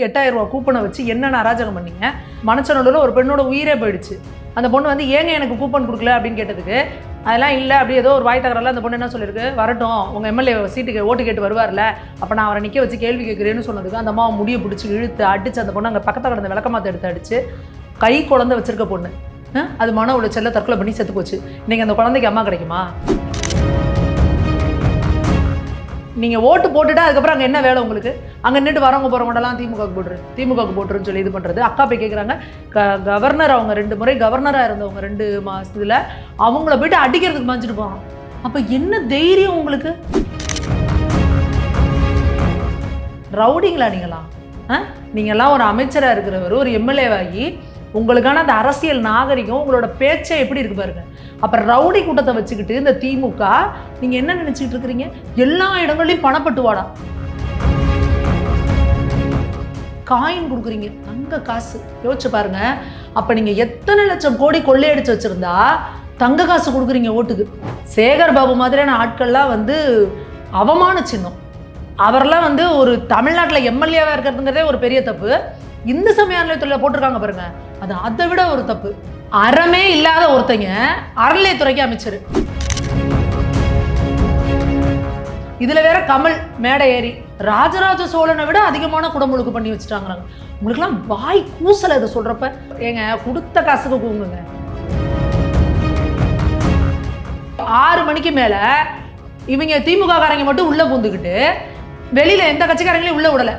8000 ரூபா கூப்பனை வச்சு என்னென்ன அராஜகம் பண்ணீங்க. மனச்சநல்லூரில் ஒரு பெண்ணோட உயிரே போயிடுச்சு. அந்த பொண்ணு வந்து ஏங்க எனக்கு கூப்பன் கொடுக்கல அப்படின்னு கேட்டதுக்கு அதெல்லாம் இல்லை, அப்படி ஏதோ ஒரு வாய் தகராறுல அந்த பொண்ணு என்ன சொல்லியிருக்கு, வரட்டும் உங்கள் எம்எல்ஏ சீட்டுக்கு ஓட்டு கேட்டு வருவார்ல, அப்போ நான் அவரை நிற்க வச்சு கேள்வி கேட்குறேன்னு சொன்னதுக்கு அந்த அம்மா முடியை பிடிச்சி இழுத்து அடிச்சு அந்த பொண்ணு அங்கே பக்கத்தில் கிடந்த விளக்கமாத்த எடுத்து அடிச்சு கை குழந்தை வச்சிருக்க பொண்ணு அது மன உளைச்சல்ல தற்கொலை பண்ணி செத்து போச்சு. இன்றைக்கி அந்த குழந்தைக்கு அம்மா கிடைக்குமா? நீங்கள் ஓட்டு போட்டுட்டா அதுக்கப்புறம் அங்கே என்ன வேலை உங்களுக்கு? அங்கே நின்று வரவங்க போகிறவங்கடெல்லாம் திமுகவுக்கு போட்டுருன்னு சொல்லி இது பண்ணுறது. அக்கா போய் கேட்குறாங்க, கவர்னர் அவங்க 2 முறை கவர்னராக இருந்தவங்க 2 மாதத்தில் அவங்கள போய்ட்டு அடிக்கிறதுக்கு மாஞ்சிட்டு போகிறான். அப்போ என்ன தைரியம் உங்களுக்கு? ரவுடிங்களா நீங்களாம் ஒரு அமைச்சராக இருக்கிறவர், ஒரு எம்எல்ஏவாகி உங்களுக்கான அந்த அரசியல் நாகரிகம் உங்களோட பேச்சை எப்படி இருக்கு பாருங்க. அப்புறம் ரவுடி கூட்டத்தை வச்சுக்கிட்டு இந்த திமுக நீங்க என்ன நினைச்சிட்டு இருக்கிறீங்க? எல்லா இடங்களையும் பணப்பட்டுவாடா, காயின் கொடுக்குறீங்க, தங்க காசு. யோசிச்சு பாருங்க. அப்ப நீங்க எத்தனை லட்சம் கோடி கொள்ளையடிச்சு வச்சிருந்தா தங்க காசு கொடுக்குறீங்க ஓட்டுக்கு? சேகர் பாபு மாதிரியான ஆட்கள்லாம் வந்து அவமான சின்னம். அவரெல்லாம் வந்து ஒரு தமிழ்நாட்டில் எம்எல்ஏவா இருக்கிறதுங்கிறதே ஒரு பெரிய தப்பு. இந்து சமய அறநிலையத்துறையில் போட்டிருக்காங்க பாருங்க, அது அதை விட ஒரு தப்பு. அறமே இல்லாத ஒருத்தங்க அறநிலையத்துறைக்கு அமைச்சர். இதுல வேற கமல் மேடை ஏறி ராஜராஜ சோழனை விட அதிகமான குடமுழுக்கு பண்ணி வச்சுட்டாங்க. உங்களுக்குலாம் வாய் கூசல இதை சொல்றப்ப. ஏங்க, கொடுத்த காசுக்கு கூங்குங்க. 6 மணிக்கு மேல இவங்க திமுக காரங்க மட்டும் உள்ள பூந்துக்கிட்டு வெளியில எந்த கட்சிக்காரங்களையும் உள்ள விடல.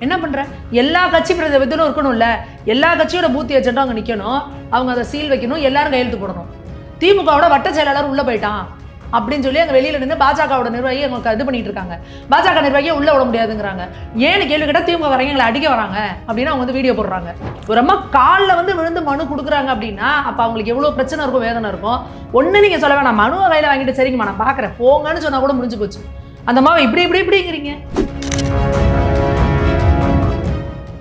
என்ன பண்ற? எல்லா கட்சி பிரதிநிதிகளும் இருக்கணும்ல, எல்லா கட்சியோட பூத் ஏஜென்ட்டும் அங்கே நிற்கணும், அவங்க அதை சீல் வைக்கணும், எல்லாரும் கையெழுத்து போடணும். திமுகவோட வட்ட செயலாளர் உள்ள போயிட்டான் அப்படின்னு சொல்லி அங்கே வெளியில நின்று பாஜகவோட நிர்வாகி அவங்க இது பண்ணிட்டு இருக்காங்க. பாஜக நிர்வாகியை உள்ள விட முடியாதுங்கிறாங்க. ஏன்னு கேள்வி கேட்டால் திமுக வரவங்க எங்களை அடிக்க வராங்க அப்படின்னு அவங்க வந்து வீடியோ போடுறாங்க. ஒரு அம்மா காலில் வந்து விழுந்து மனு கொடுக்குறாங்க அப்படின்னா அப்போ அவங்களுக்கு எவ்வளோ பிரச்சனை இருக்கும், வேதனை இருக்கும். ஒன்று நீங்கள் சொல்ல வேணாம், மனுவை கையில் வாங்கிட்டு சரிங்கம்மா நான் பார்க்குறேன் போங்கன்னு சொன்னால் கூட முடிஞ்சு போச்சு. அந்த அம்மாவை இப்படிங்கிறீங்க.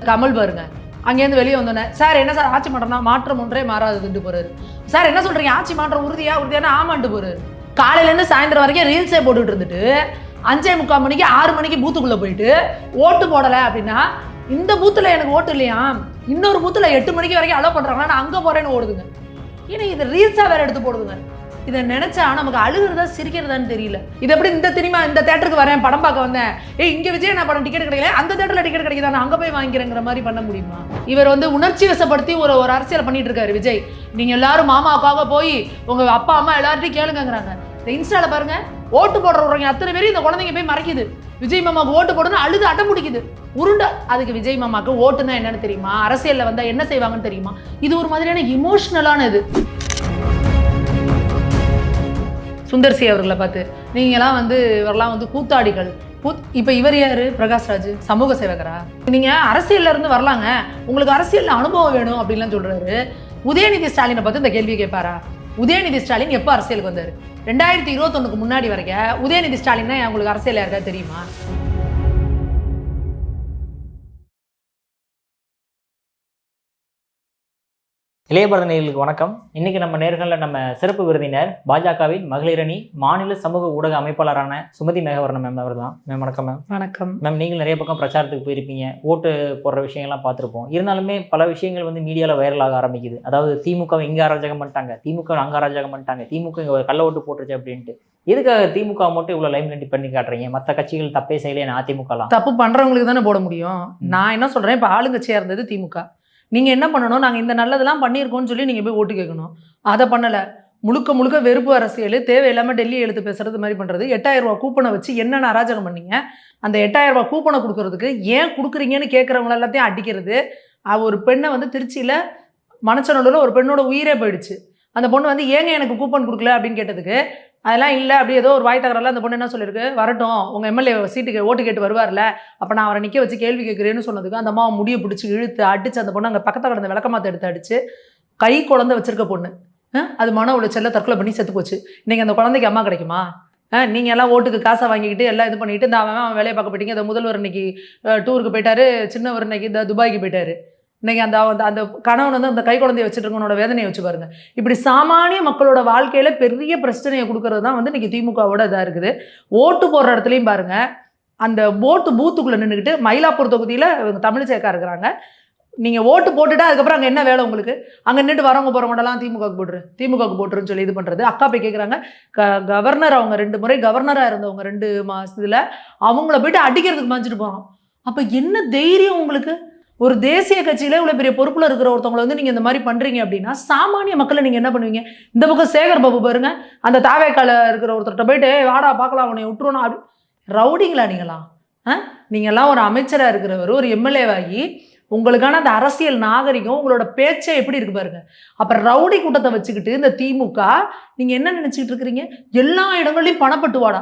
கமல் பாருங்க, அங்கேருந்து வெளியே வந்தோன்னே சார் என்ன சார் ஆட்சி மாற்றம்னா மாற்றம் ஒன்றே மாறாதுன்ட்டு போறாரு. சார் என்ன சொல்றீங்க, ஆட்சி மாற்றம் உறுதியான ஆமான்ட்டு போறாரு. காலையிலேருந்து சாயந்தரம் வரைக்கும் ரீல்ஸே போட்டுட்டு இருந்துட்டு 5:45 மணிக்கு 6 மணிக்கு பூத்துக்குள்ள போயிட்டு ஓட்டு போடலை அப்படின்னா, இந்த பூத்துல எனக்கு ஓட்டு இல்லையா, இன்னொரு பூத்துல 8 மணிக்கு வரைக்கும் அலோ பண்றாங்கன்னா நான் அங்கே போறேன்னு ஓடுதுங்க. ஏன்னா இது ரீல்ஸா வேற எடுத்து போடுதுங்க. இதை நினைச்சா நமக்கு அழுகிறதா சிரிக்கிறதான்னு தெரியல. இது எப்படி இந்த தேட்டருக்கு வரேன் படம் பார்க்க வந்தேன், இங்க விஜய் நான் படம் டிக்கெட் கிடைக்கல, அந்த தேட்டர்ல டிக்கெட் கிடைக்குதா நான் அங்க போய் வாங்கிக்கிறேங்கிற மாதிரி பண்ண முடியுமா? இவர் வந்து உணர்ச்சி வசப்படுத்தி ஒரு அரசியல் பண்ணிட்டு இருக்காரு விஜய். நீங்க எல்லாரும் மாமாவுக்காக போய் உங்க அப்பா அம்மா எல்லார்ட்டையும் கேளுங்கிறாங்க. இந்த இன்ஸ்டால பாருங்க, ஓட்டு போடுறவங்க அத்தனை பேரும் இந்த குழந்தைங்க போய் மறைக்குது. விஜய் மாமாவுக்கு ஓட்டு போடணும் அழுது அடம் பிடிக்குது உருண்டை. அதுக்கு விஜய் மாமாவுக்கு ஓட்டுன்னா என்னன்னு தெரியுமா, அரசியல்ல வந்தா என்ன செய்வாங்கன்னு தெரியுமா? இது ஒரு மாதிரியான இமோஷனலான இது. சுந்தர்சி அவர்களை பார்த்து நீங்களாம் வந்து இவரெல்லாம் வந்து கூத்தாடிகள். இப்போ இவர் யாரு? பிரகாஷ்ராஜ் சமூக சேவகரா? நீங்க அரசியல்ல இருந்து வரலாங்க, உங்களுக்கு அரசியல் அனுபவம் வேணும் அப்படின்லாம் சொல்றாரு. உதயநிதி ஸ்டாலினை பார்த்து இந்த கேள்வியை கேட்பாரா? உதயநிதி ஸ்டாலின் எப்போ அரசியலுக்கு வந்தாரு? 2021க்கு முன்னாடி வரைக்கும் உதயநிதி ஸ்டாலின் உங்களுக்கு அரசியல் யாருக்கா தெரியுமா? இளையபாரத நேயர்களுக்கு வணக்கம். இன்னைக்கு நம்ம நேர்களில் நம்ம சிறப்பு விருந்தினர் பாஜகவின் மகளிரணி மாநில சமூக ஊடக அமைப்பாளரான சுமதி மேகவர்ணன் மேம் அவர் தான். மேம் வணக்கம். மேம் வணக்கம் மேம். நீங்கள் நிறைய பக்கம் பிரச்சாரத்துக்கு போயிருப்பீங்க, ஓட்டு போடுற விஷயங்கள்லாம் பார்த்துருப்போம். இருந்தாலுமே பல விஷயங்கள் வந்து மீடியாவில் வைரலாக ஆரம்பிக்குது. அதாவது திமுக இங்கே அராஜகம் பண்ணிட்டாங்க, திமுக அங்கே அராஜகம் பண்ணிட்டாங்க, திமுக இங்கே ஒரு கள்ள ஓட்டு போட்டுருச்சு அப்படின்ட்டு. எதுக்காக திமுக மட்டும் இவ்வளோ லைம்லைட் பண்ணி காட்டுறீங்க? மற்ற கட்சிகள் தப்பே செய்யலையே, அதிமுகலாம் தப்பு பண்றவங்களுக்கு தானே போட முடியும். நான் என்ன சொல்றேன், இப்போ ஆளுங்கட்சியாக இருந்தது திமுக. நீங்கள் என்ன பண்ணணும், நாங்கள் இந்த நல்லதெல்லாம் பண்ணியிருக்கோம்னு சொல்லி நீங்கள் போய் ஓட்டு கேட்கணும். அதை பண்ணலை. முழுக்க வெறுப்பு அரசியல், தேவையில்லாமல் டெல்லி எழுத்து பேசுறது மாதிரி பண்ணுறது. 8000 ரூபா கூப்பனை வச்சு என்னென்ன அராஜகம் பண்ணீங்க. அந்த 8000 ரூபா கூப்பனை கொடுக்கறதுக்கு ஏன் கொடுக்குறீங்கன்னு கேட்குறவங்க எல்லாத்தையும் அடிக்கிறது. ஒரு பெண்ணை வந்து திருச்சியில் மனச்சநல்லூரில் ஒரு பெண்ணோட உயிரே போயிடுச்சு. அந்த பொண்ணு வந்து ஏங்க எனக்கு கூப்பன் கொடுக்கல அப்படின்னு கேட்டதுக்கு அதெல்லாம் இல்லை, அப்படி ஏதோ ஒரு வாய் தகராறுல அந்த பொண்ணு என்ன சொல்லியிருக்கு, வரட்டும் உங்கள் எம்எல்ஏ சீட்டுக்கு ஓட்டு கேட்டு வருவார்ல, அப்போ நான் அவரை நிற்க வச்சு கேள்வி கேட்குறேன்னு சொன்னதுக்கு அந்த அம்மா முடியை பிடிச்சி இழுத்து அடிச்சு அந்த பொண்ணு அங்கே பக்கத்தில் கிடந்த விளக்கமாத்த எடுத்து அடிச்சு கை குழந்தை வச்சிருக்க பொண்ணு அது மன உளைச்சல்ல தற்கொலை பண்ணி செத்து போச்சு. இன்றைக்கி அந்த குழந்தைக்கு அம்மா கிடைக்குமா? நீங்கள் எல்லாம் ஓட்டுக்கு காசை வாங்கிக்கிட்டு எல்லாம் இது பண்ணிட்டு இந்த அவன் வேலையை பார்க்க போயிட்டீங்க. இந்த முதல்வர் இன்னைக்கு டூருக்கு போயிட்டாரு, சின்னவர் இன்னைக்கு இந்த துபாய்க்கு போயிட்டாரு. இன்னைக்கு அந்த அந்த கணவன் வந்து அந்த கை குழந்தைய வச்சுட்டு இருக்கவனோட வேதனையை வச்சு பாருங்க. இப்படி சாமானிய மக்களோட வாழ்க்கையில பெரிய பிரச்சனையை கொடுக்கறது தான் வந்து இன்னைக்கு திமுகவோட இதாக இருக்குது. ஓட்டு போடுற இடத்துலையும் பாருங்க, அந்த ஓட்டு பூத்துக்குள்ளே நின்றுக்கிட்டு மயிலாப்பூர் தொகுதியில் இவங்க தமிழிசைக்கா இருக்கிறாங்க. நீங்கள் ஓட்டு போட்டுட்டு அதுக்கப்புறம் அங்கே என்ன வேலை உங்களுக்கு? அங்கே நின்றுட்டு வரவங்க போகிறவங்கடலாம் திமுகவுக்கு போட்டுருன்னு சொல்லி இது பண்ணுறது. அக்கா போய் கேட்குறாங்க, கவர்னர் அவங்க 2 முறை கவர்னராக இருந்தவங்க 2 மாதத்தில் அவங்கள போயிட்டு அடிக்கிறதுக்கு மாஞ்சிட்டு போகிறோம். அப்போ என்ன தைரியம் உங்களுக்கு? ஒரு தேசிய கட்சியில் இவ்வளோ பெரிய பொறுப்பில் இருக்கிற ஒருத்தவங்களை வந்து நீங்கள் இந்த மாதிரி பண்ணுறீங்க அப்படின்னா சாமானிய மக்களை நீங்கள் என்ன பண்ணுவீங்க? இந்த பக்கம் சேகர் பாபு பாருங்க, அந்த தாவேக்கால இருக்கிற ஒருத்தர்கிட்ட போயிட்டு வாடா பார்க்கலாம் அவனை விட்டுருவோம் அப்படி. ரவுடிங்களா நீங்களா? நீங்கள்லாம் ஒரு அமைச்சராக இருக்கிறவர், ஒரு எம்எல்ஏவாகி உங்களுக்கான அந்த அரசியல் நாகரிகம் உங்களோட பேச்சை எப்படி இருக்கு பாருங்க. அப்புறம் ரவுடி கூட்டத்தை வச்சுக்கிட்டு இந்த திமுக நீங்கள் என்ன நினச்சிக்கிட்டு இருக்கிறீங்க? எல்லா இடங்கள்லையும் பணப்பட்டுவாடா.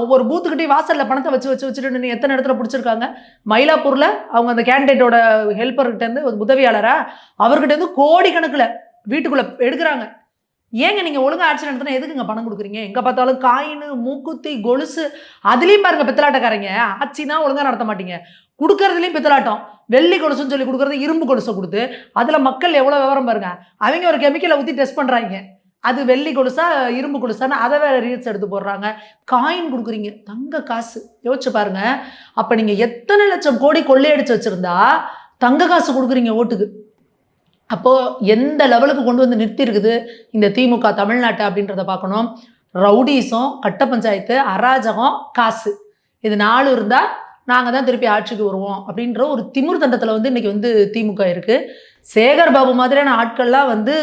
ஒவ்வொரு பூத்துக்கிட்டையும் வாசலில் பணத்தை வச்சுட்டு எத்தனை இடத்துல பிடிச்சிருக்காங்க. மயிலாப்பூரில் அவங்க அந்த கேண்டிடேட்டோட ஹெல்ப்பர்கிட்டேருந்து உதவியாளரா அவர்கிட்டேருந்து கோடிக்கணக்கில் வீட்டுக்குள்ளே எடுக்கிறாங்க. ஏங்க நீங்கள் ஒழுங்காக ஆட்சி நடத்தினா எதுக்குங்க பணம் கொடுக்குறீங்க? எங்கே பார்த்தாலும் காயின், மூக்குத்தி, கொலுசு, அதுலேயும் பாருங்க பித்தலாட்டக்காரங்க. ஆட்சி தான் ஒழுங்காக நடத்த மாட்டீங்க, கொடுக்கறதுலையும் பித்தலாட்டம். வெள்ளி கொலுசுன்னு சொல்லி கொடுக்குறது இரும்பு கொலுசை கொடுத்து அதில் மக்கள் எவ்வளோ விவரம் பாருங்க. அவங்க ஒரு கெமிக்கலை ஊற்றி டெஸ்ட் பண்ணுறாங்க, அது வெள்ளி கொலுசா இரும்பு கொலுசான்னு அதை வேற ரீல்ஸ் எடுத்து போடுறாங்க. காயின் கொடுக்குறீங்க, தங்க காசு. யோசிச்சு பாருங்க. அப்போ நீங்கள் எத்தனை லட்சம் கோடி கொள்ளையடிச்சு வச்சுருந்தா தங்க காசு கொடுக்குறீங்க ஓட்டுக்கு? அப்போது எந்த லெவலுக்கு கொண்டு வந்து நிறுத்தி இருக்குது இந்த திமுக தமிழ்நாட்டை அப்படின்றத பார்க்கணும். ரவுடிசம், கட்ட பஞ்சாயத்து, அராஜகம், காசு, இது 4 இருந்தால் நாங்கள் தான் திருப்பி ஆட்சிக்கு வருவோம் அப்படின்ற ஒரு திமிர் தண்டத்தில் வந்து இன்றைக்கி வந்து திமுக இருக்குது. சேகர் பாபு மாதிரியான ஆட்கள்லாம் வந்து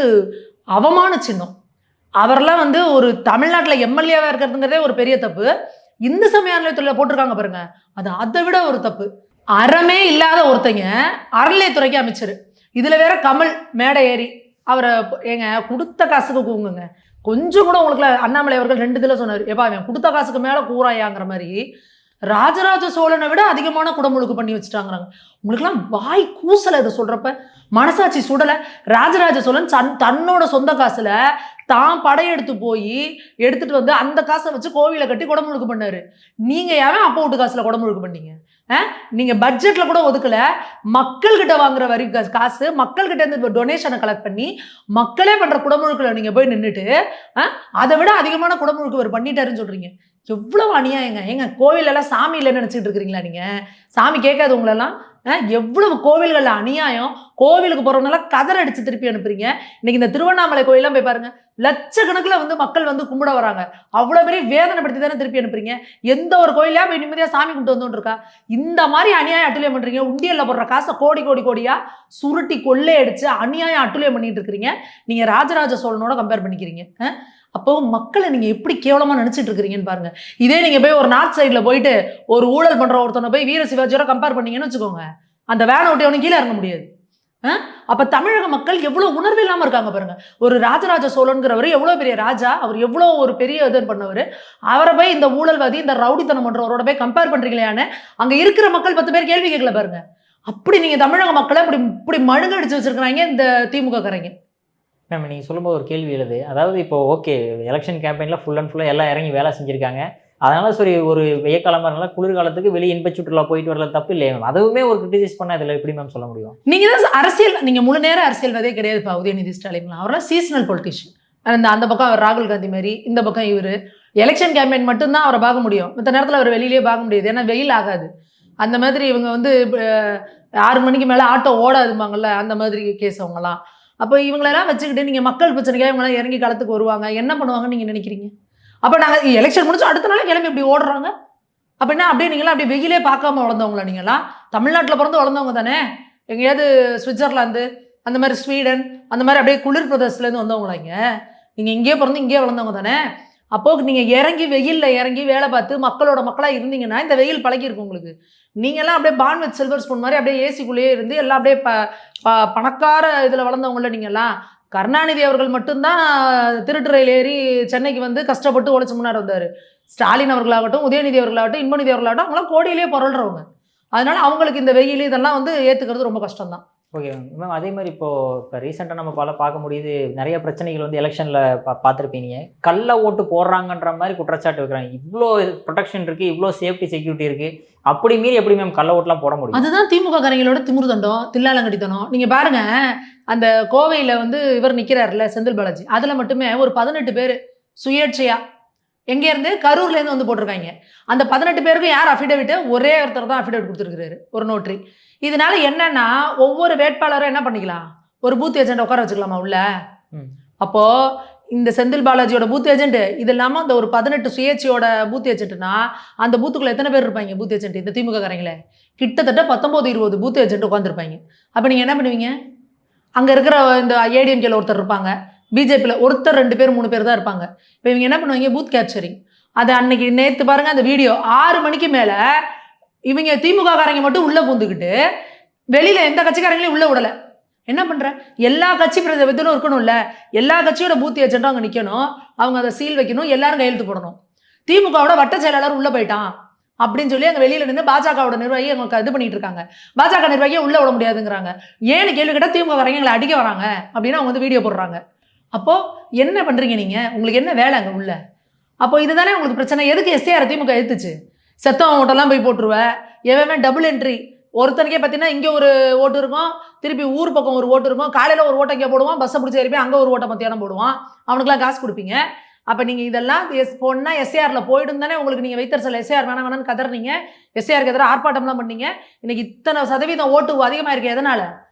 அவமான சின்னம். அவரெல்லாம் வந்து ஒரு தமிழ்நாட்டில் எம்எல்ஏவாக இருக்கிறதுங்கிறதே ஒரு பெரிய தப்பு. இந்து சமய அறநிலையத்துறையில் போட்டிருக்காங்க பாருங்க, அது அதை விட ஒரு தப்பு. அறமே இல்லாத ஒருத்தங்க அறநிலையத்துறைக்கு அமைச்சர். இதில் வேற கமல் மேடை ஏறி அவரை ஏங்க கொடுத்த காசுக்கு கூங்குங்க. கொஞ்சம் கூட உங்களுக்கு அண்ணாமலை அவர்கள் 2 இதில் சொன்னார், ஏப்பா அவன் கொடுத்த காசுக்கு மேலே கூறாயாங்கிற மாதிரி. ராஜராஜ சோழனை விட அதிகமான குடமுழுக்கு பண்ணி வச்சுட்டாங்கிறாங்க. உங்களுக்குலாம் வாய் கூசலை இதை சொல்கிறப்ப, மனசாட்சி சுடலை? ராஜராஜ சோழன் தன்னோட சொந்த காசில் தான் படையெடுத்து போய் எடுத்துகிட்டு வந்து அந்த காசை வச்சு கோவிலை கட்டி குடமுழுக்கு பண்ணார். நீங்கள் ஏன் அப்போ விட்டு காசில் குடமுழுக்கு பண்ணீங்க? நீங்கள் பட்ஜெட்டில் கூட ஒதுக்கல. மக்கள்கிட்ட வாங்குற வரி காசு, மக்கள்கிட்ட இருந்து டொனேஷனை கலெக்ட் பண்ணி மக்களே பண்ணுற குடமுழுக்கில் நீங்கள் போய் நின்றுட்டு அதை விட அதிகமான குடமுழுக்கு அவர் பண்ணிட்டாருன்னு சொல்கிறீங்க. எவ்வளவு அநியாயங்க. ஏங்க கோவிலெல்லாம் சாமி இல்லைன்னு நினச்சிட்டு இருக்கிறீங்களா? நீங்கள் சாமி கேட்காது உங்களெல்லாம்? எவ்வளவு கோவில்களில் அநியாயம். கோவிலுக்கு போகிறவங்களாம் கதர் அடித்து திருப்பி அனுப்புறீங்க. இன்னைக்கு இந்த திருவண்ணாமலை கோயிலாம் போய் பாருங்க, லட்சக்கணக்கில் வந்து மக்கள் வந்து கும்பிட வராங்க. அவ்வளோ பெரிய வேதனைப்படுத்தி தானே திருப்பி அனுப்புறீங்க. எந்த ஒரு கோயிலையா போய் நிம்மதியாக சாமி கும்பிட்டு வந்துட்டு இருக்கா? இந்த மாதிரி அநியாயம் அட்டுலியம் பண்ணுறீங்க. உண்டியலில் போடுற காசை கோடியா சுருட்டி கொள்ளையடிச்சு அநியாயம் அட்டுலியம் பண்ணிட்டு இருக்கிறீங்க. நீங்கள் ராஜராஜ சோழனோட கம்பேர் பண்ணிக்கிறீங்க. அப்போ மக்களை நீங்கள் எப்படி கேவலமாக நினச்சிட்டு இருக்கிறீங்கன்னு பாருங்க. இதே நீங்கள் போய் ஒரு நார்த் சைடில் போயிட்டு ஒரு ஊழல் பண்ணுற ஒருத்தனை போய் வீர சிவாஜியோட கம்பேர் பண்ணீங்கன்னு வச்சுக்கோங்க, அந்த வேனை விட்டு அவனுக்கு கீழே இறங்க முடியாது. அப்போ தமிழக மக்கள் எவ்வளோ உணர்வு இல்லாமல் இருக்காங்க பாருங்க. ஒரு ராஜராஜ சோழன்கிறவர் எவ்வளோ பெரிய ராஜா, அவர் எவ்வளோ ஒரு பெரிய இது பண்ணவர், அவரை போய் இந்த ஊழல்வாதி, இந்த ரவுடித்தனம் பண்ணுறவரோட போய் கம்பேர் பண்ணுறீங்களையான்னு அங்கே இருக்கிற மக்கள் 10 பேர் கேள்வி கேட்கல பாருங்க. அப்படி நீங்கள் தமிழக மக்களை இப்படி மழுங்கடிச்சு வச்சிருக்கிறாங்க இந்த திமுக காரங்க. மேம், நீங்கள் சொல்லும்போது ஒரு கேள்வி எழுது. அதாவது இப்போ ஓகே, எலெக்ஷன் கேம்பெயினில் ஃபுல்லாக எல்லாம் இறங்கி வேலை செஞ்சுருக்காங்க. அதனால் சரி, ஒரு வெய்யக்காலமாக இருந்தாலும் குளிர்காலத்துக்கு வெளியே இன்ப சுற்றுலா போயிட்டு வரல, தப்பு இல்லையா மேம்? அதுவுமே ஒரு கிரிட்டிசைஸ் பண்ண இதில் எப்படி மேம் சொல்ல முடியும்? நீங்கள் தான் அரசியல், நீங்கள் முழு நேரம் அரசியல்வாதே கிடையாதுப்பா உதயநிதி ஸ்டாலின். அவரெல்லாம் சீசனல் பொலிட்டிஷியன். அந்த பக்கம் அவர் ராகுல் காந்தி மாதிரி, இந்த பக்கம் இவர். எலெக்ஷன் கேம்பெயின் மட்டும்தான் அவரை பார்க்க முடியும், மற்ற நேரத்தில் அவர் வெளியிலேயே பார்க்க முடியாது, ஏன்னா வெயில் ஆகாது. அந்த மாதிரி இவங்க வந்து 6 மணிக்கு மேலே ஆட்டோ ஓடாதுமாங்கல்ல, அந்த மாதிரி கேஸ் அவங்களாம். அப்போ இவங்களெல்லாம் வச்சுக்கிட்டு நீங்கள் மக்கள் பிரச்சனைக்காக இவங்களாம் இறங்கி களத்துக்கு வருவாங்க, என்ன பண்ணுவாங்கன்னு நீங்கள் நினைக்கிறீங்க? அப்போ நாங்கள் எலெக்ஷன் முடிச்சு அடுத்த நாள் கிளம்பி இப்படி ஓடுறாங்க அப்படின்னா, அப்படியே நீங்களாம் அப்படியே வெயிலே பார்க்காம வளர்ந்தவங்களா? நீங்களாம் தமிழ்நாட்டில் பிறந்து வளர்ந்தவங்க தானே? எங்கேயாவது சுவிட்சர்லாந்து, அந்த மாதிரி ஸ்வீடன், அந்த மாதிரி அப்படியே குளிர் பிரதேசத்துலேருந்து வந்தவங்களா? நீங்கள் இங்கேயே பிறந்து இங்கேயே வளர்ந்தவங்க தானே? அப்போது நீங்கள் இறங்கி வெயிலில் இறங்கி வேலை பார்த்து மக்களோட மக்களாக இருந்தீங்கன்னா இந்த வெயில் பழகிருக்கும் உங்களுக்கு. நீங்கள்லாம் அப்படியே பான் வித் சில்வர் ஸ்பூன் மாதிரி அப்படியே ஏசிக்குள்ளேயே இருந்து எல்லாம் அப்படியே பணக்கார இதில் வளர்ந்தவங்கள. நீங்கள்லாம் கருணாநிதி அவர்கள் மட்டும்தான் திருட்டு ரயில் ஏறி சென்னைக்கு வந்து கஷ்டப்பட்டு உழைச்சி முன்னாடி வந்தார். ஸ்டாலின் அவர்களாகட்டும், உதயநிதி அவர்களாகட்டும், இன்பநிதி அவர்களாகட்டும், அவங்களாம் கோடியிலே புரள்றவங்க. அதனால அவங்களுக்கு இந்த வெயில் இதெல்லாம் வந்து ஏற்றுக்கிறது ரொம்ப கஷ்டம்தான். ஓகே மேம், அதே மாதிரி இப்போ ரீசெண்டாக நம்ம பார்க்க முடியுது, நிறைய பிரச்சனைகள் வந்து எலெக்ஷனில் பார்த்துருப்பீங்க. கள்ள ஓட்டு போடுறாங்கன்ற மாதிரி குற்றச்சாட்டு வைக்கிறாங்க. இவ்வளோ ப்ரொடெக்ஷன் இருக்குது, இவ்வளோ சேஃப்டி செக்யூரிட்டி இருக்குது, அப்படி மீறி எப்படி மேம் கள்ள ஓட்டுலாம் போட முடியும்? அதுதான் திமுக காரங்களோட திமிரு தண்டம், தில்லாலங்கடித்தனம். நீங்கள் பாருங்க, அந்த கோவையில் வந்து இவர் நிற்கிறார்ல செந்தில் பாலாஜி, அதில் மட்டுமே ஒரு 18 பேர் சுயேட்சையா எங்கேருந்து? கரூர்லேருந்து வந்து போட்டிருக்காங்க. அந்த 18 பேருக்கும் யார் அஃபிடவிட்? ஒரே ஒருத்தர் தான் அஃபிடவிட் கொடுத்துருக்காரு, ஒரு நோட்டரி. இதனால என்னன்னா, ஒவ்வொரு வேட்பாளரும் என்ன பண்ணிக்கலாம்? ஒரு பூத் ஏஜென்ட் உட்கார வச்சுக்கலாமா உள்ள? அப்போ இந்த செந்தில் பாலாஜியோட பூத் ஏஜென்ட், இது இல்லாம அந்த ஒரு 18 சுயேட்சையோட பூத் ஏஜென்ட்னா, அந்த பூத்துக்குள்ள எத்தனை பேர் இருப்பாங்க பூத் ஏஜென்ட்? இந்த திமுக காரங்களே கிட்டத்தட்ட 19, 20 பூத் ஏஜென்ட் உட்காந்துருப்பாங்க. அப்ப நீங்க என்ன பண்ணுவீங்க? அங்க இருக்கிற இந்த ஏடிஎம்கேல ஒருத்தர் இருப்பாங்க, பிஜேபியில் ஒருத்தர் 2 பேர் 3 பேர் தான் இருப்பாங்க. இப்போ இவங்க என்ன பண்ணுவாங்க? Booth capturing. அது அன்னைக்கு நேற்று பாருங்க அந்த வீடியோ 6 மணிக்கு மேலே இவங்க திமுக காரங்க மட்டும் உள்ளே பூந்துக்கிட்டு வெளியில எந்த கட்சிக்காரங்களையும் உள்ளே விடலை. என்ன பண்ற? எல்லா கட்சி பிரதிநிதிகளும் இருக்கணும்ல, எல்லா கட்சியோட பூத் ஏஜென்ட்டும் அங்கே நிற்கணும், அவங்க அதை சீல் வைக்கணும், எல்லாரும் கையெழுத்து போடணும். திமுகவோட வட்ட செயலாளர் உள்ளே போயிட்டான் அப்படின்னு சொல்லி அங்கே வெளியில நின்று பாஜகவோட நிர்வாகி அவங்க இது பண்ணிட்டு இருக்காங்க. பாஜக நிர்வாகியை உள்ளே விட முடியாதுங்கிறாங்க. ஏன்னு கேள்வி கேட்டால் திமுக காரங்க எங்களை அடிக்க வராங்க அப்படின்னு அவங்க வந்து வீடியோ போடுறாங்க. அப்போ என்ன பண்றீங்க நீங்க? உங்களுக்கு என்ன வேலை அங்கே உள்ள? அப்போ இதுதானே உங்களுக்கு பிரச்சனை. எதுக்கு எஸ்ஏஆர் திமுக எடுத்துச்சு? செத்தவன் ஓட்டெல்லாம் போய் போட்டுருவேன், எவன் டபுள் என்ட்ரி. ஒருத்தனுக்கே பார்த்தீங்கன்னா இங்கே ஒரு ஓட்டு இருக்கும், திருப்பி ஊர் பக்கம் ஒரு ஓட்டு இருக்கும், காலையில் ஒரு ஓட்டை இங்கே போடுவான், பஸ்ஸை பிடிச்சி ஏறிப்போய் அங்கே ஒரு ஓட்டை மத்தியானம் போடுவான், அவனுக்குலாம் காசு கொடுப்பீங்க. அப்போ நீங்கள் இதெல்லாம் போனால் எஸ்ஏஆரில் போயிடும் தானே உங்களுக்கு. நீங்கள் வைத்தரசல் எஸ்ஏஆர் வேணாம் வேணான்னு கதறினீங்க, எஸ்ஏஆருக்கு எதிராக ஆர்ப்பாட்டம்லாம் பண்ணீங்க. இன்னைக்கு இத்தனை சதவீதம் ஓட்டு அதிகமாக இருக்குது. எதனால்?